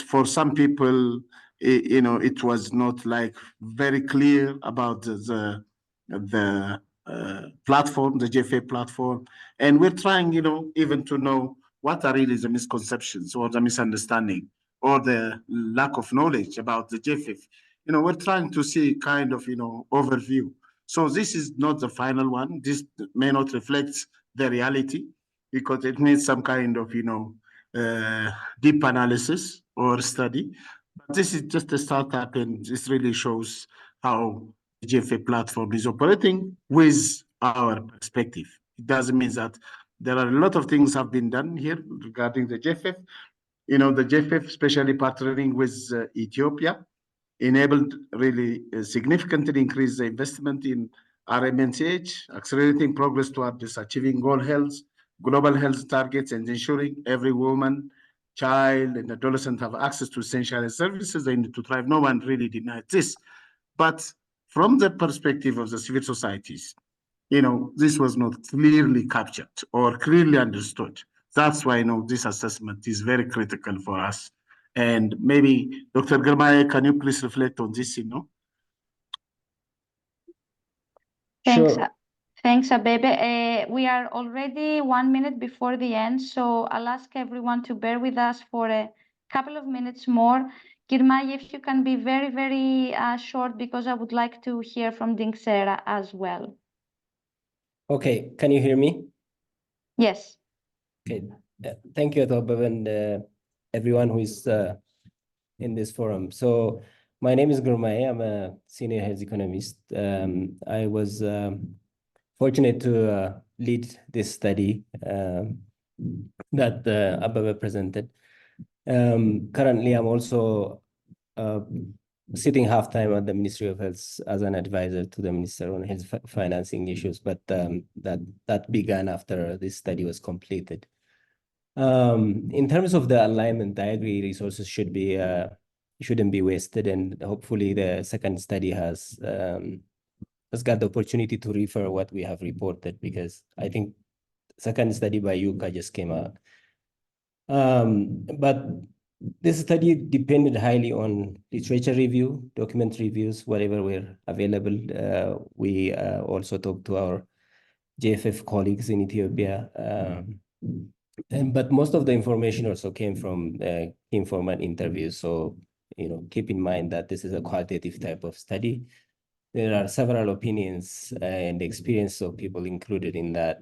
for some people, it was not like very clear about the platform, the GFF platform. And we're trying, even to know what are really the misconceptions or the misunderstanding or the lack of knowledge about the GFF. We're trying to see kind of, overview. So this is not the final one. This may not reflect the reality because it needs some kind of, deep analysis or study. But this is just a startup, and this really shows how the GFF platform is operating with our perspective. It doesn't mean that there are a lot of things have been done here regarding the GFF. The GFF, especially partnering with Ethiopia, enabled really significantly increase the investment in RMNCH, accelerating progress towards achieving global health targets, and ensuring every woman, child, and adolescent have access to essential services. They need to thrive. No one really denied this. But from the perspective of the civil societies, this was not clearly captured or clearly understood. That's why, this assessment is very critical for us. And maybe, Dr. Girmay, can you please reflect on this, Thanks. Sure. Thanks, Abebe. We are already 1 minute before the end, so I'll ask everyone to bear with us for a couple of minutes more. Girmay, if you can be very, very short, because I would like to hear from Dinxera as well. Okay, can you hear me? Yes. Okay, thank you, Abebe, and everyone who is in this forum. So my name is Girmay. I'm a senior health economist. I was fortunate to lead this study that Abebe presented. Currently, I'm also sitting half-time at the Ministry of Health as an advisor to the Minister on health financing issues, but that began after this study was completed. In terms of the alignment, I agree resources shouldn't be wasted, and hopefully the second study has got the opportunity to refer what we have reported, because I think second study by Yuka just came out. But this study depended highly on literature review, document reviews, whatever were available. We also talked to our GFF colleagues in Ethiopia. But most of the information also came from informal interviews. So, keep in mind that this is a qualitative type of study. There are several opinions and experience of people included in that.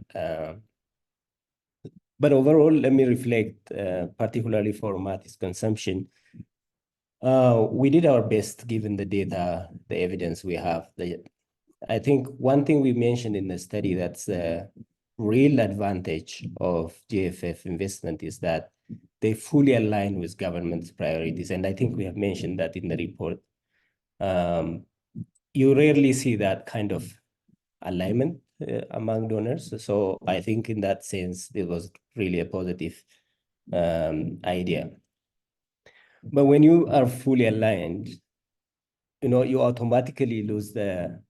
But overall, let me reflect, particularly for Matthijs consumption. We did our best given the data, the evidence we have. I think one thing we mentioned in the study that's a real advantage of GFF investment is that they fully align with government's priorities. And I think we have mentioned that in the report. You rarely see that kind of alignment among donors. So I think in that sense, it was really a positive idea. But when you are fully aligned, you automatically lose the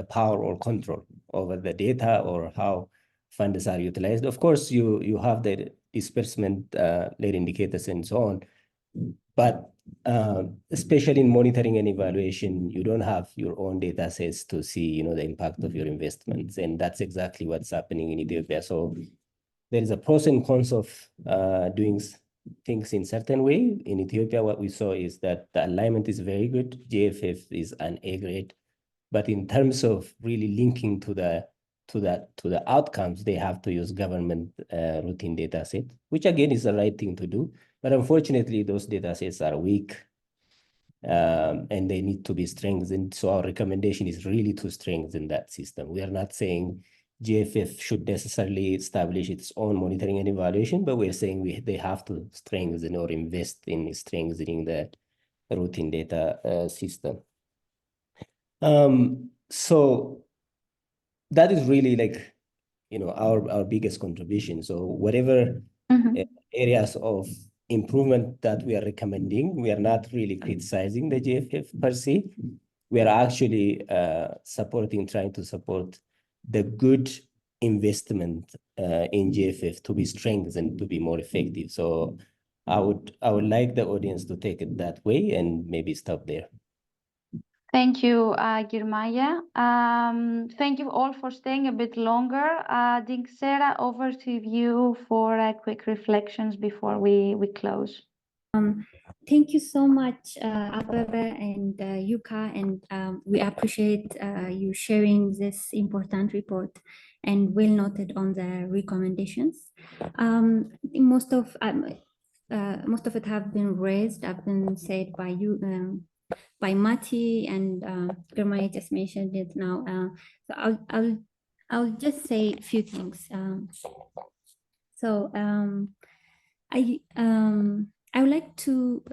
power or control over the data or how funds are utilized. Of course, you have the disbursement led indicators and so on, but especially in monitoring and evaluation, you don't have your own data sets to see, the impact of your investments, and that's exactly what's happening in Ethiopia. So there is a pros and cons of doing things in certain way. In Ethiopia, what we saw is that the alignment is very good. GFF is an A grade, but in terms of really linking to the outcomes, they have to use government routine data set, which again is the right thing to do. But unfortunately, those data sets are weak and they need to be strengthened. So our recommendation is really to strengthen that system. We are not saying GFF should necessarily establish its own monitoring and evaluation, but we're saying they have to strengthen or invest in strengthening the routine data system. So that is really like, our biggest contribution. So whatever areas of improvement that we are recommending, we are not really criticizing the GFF per se. We are actually trying to support the good investment in GFF to be strengthened, to be more effective. So I would like the audience to take it that way and maybe stop there. Thank you, Girmaya. Thank you all for staying a bit longer. Dinksera, over to you for quick reflections before we close. Thank you so much, Abebe and Yuka, and we appreciate you sharing this important report and well noted on the recommendations. I think most of it have been raised, have been said by you, by Mati, and Girmaya just mentioned it now. So I'll just say a few things. I would like to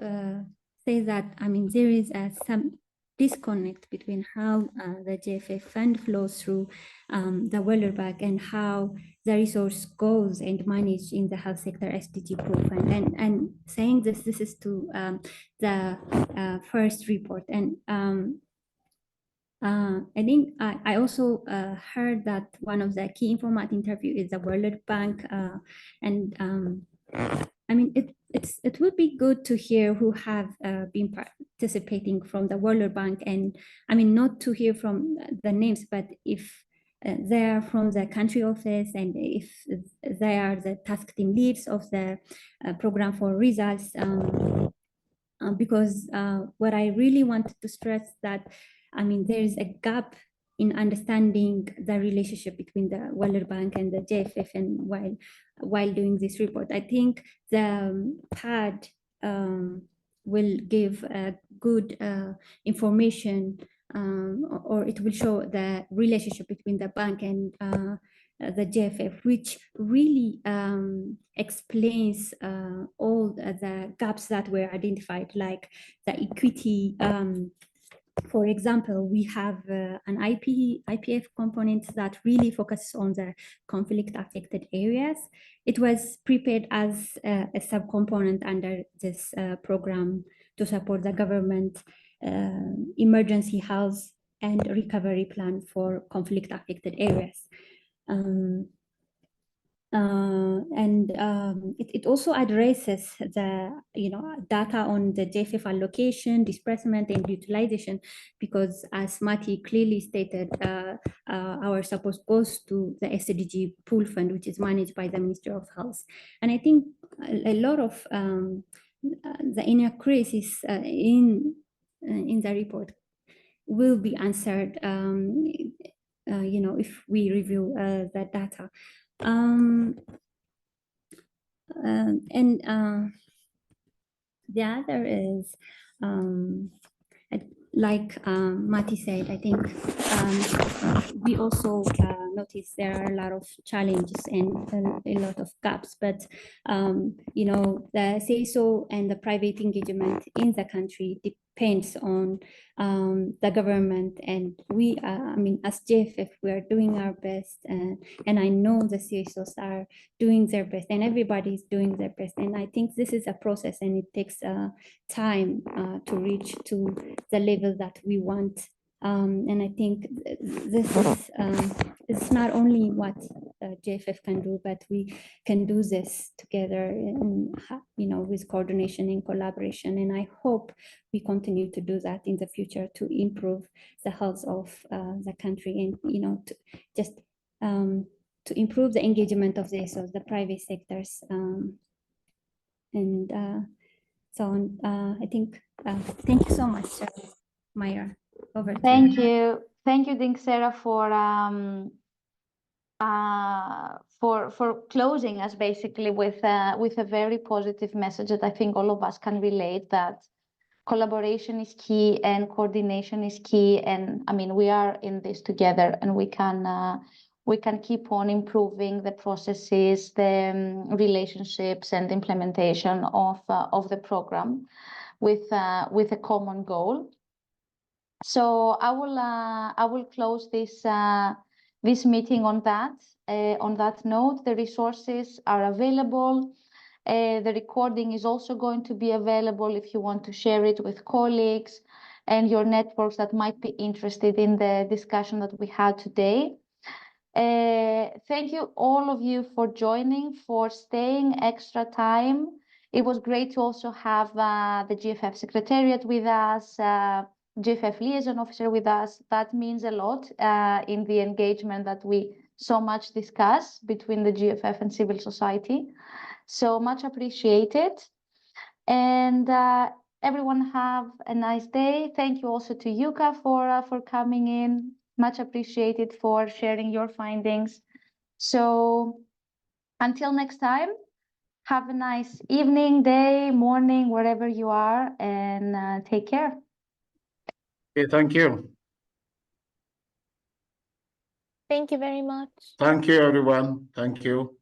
say that, there is some disconnect between how the GFF fund flows through the World Bank and how the resource goes and managed in the health sector SDG program. And saying this is to the first report. And I think I also heard that one of the key informant interview is the World Bank, it would be good to hear who have been participating from the World Bank, and not to hear from the names, but if they are from the country office and if they are the task team leads of the program for results, because what I really wanted to stress that there is a gap in understanding the relationship between the World Bank and the GFF, and while doing this report, I think the PAD will give good information, or it will show the relationship between the bank and the GFF, which really explains all the gaps that were identified, like the equity. For example, we have an IPF component that really focuses on the conflict-affected areas. It was prepared as a subcomponent under this program to support the government emergency health and recovery plan for conflict-affected areas. It also addresses the data on the GFF allocation, disbursement, and utilization, because as Mati clearly stated, our support goes to the SDG pool fund, which is managed by the Ministry of Health. And I think a lot of the inaccuracies in the report will be answered, if we review the data. The other is, like Mati said, I think we also notice there are a lot of challenges and a lot of gaps, but the CISO and the private engagement in the country depends on the government, and we, as GFF, we are doing our best, and I know the CISOs are doing their best, and everybody's doing their best, and I think this is a process, and it takes time to reach to the level that we want. And I think this is it's not only what GFF can do, but we can do this together, and with coordination and collaboration. And I hope we continue to do that in the future to improve the health of the country, and to improve the engagement of the private sectors, and so on. I think. Thank you so much, Myra. Over to Thank you, Dinxera, for closing us basically with a very positive message that I think all of us can relate, that collaboration is key and coordination is key, and we are in this together, and we can keep on improving the processes, the relationships, and implementation of the program with a common goal. So I will close this meeting on that note. The resources are available. The recording is also going to be available if you want to share it with colleagues and your networks that might be interested in the discussion that we had today. Thank you all of you for joining, for staying extra time. It was great to also have the GFF Secretariat with us, GFF Liaison Officer with us. That means a lot in the engagement that we so much discuss between the GFF and civil society. So much appreciated. And everyone have a nice day. Thank you also to Yuka for coming in. Much appreciated for sharing your findings. So until next time, have a nice evening, day, morning, wherever you are, and take care. Okay, thank you. Thank you very much. Thank you, everyone. Thank you.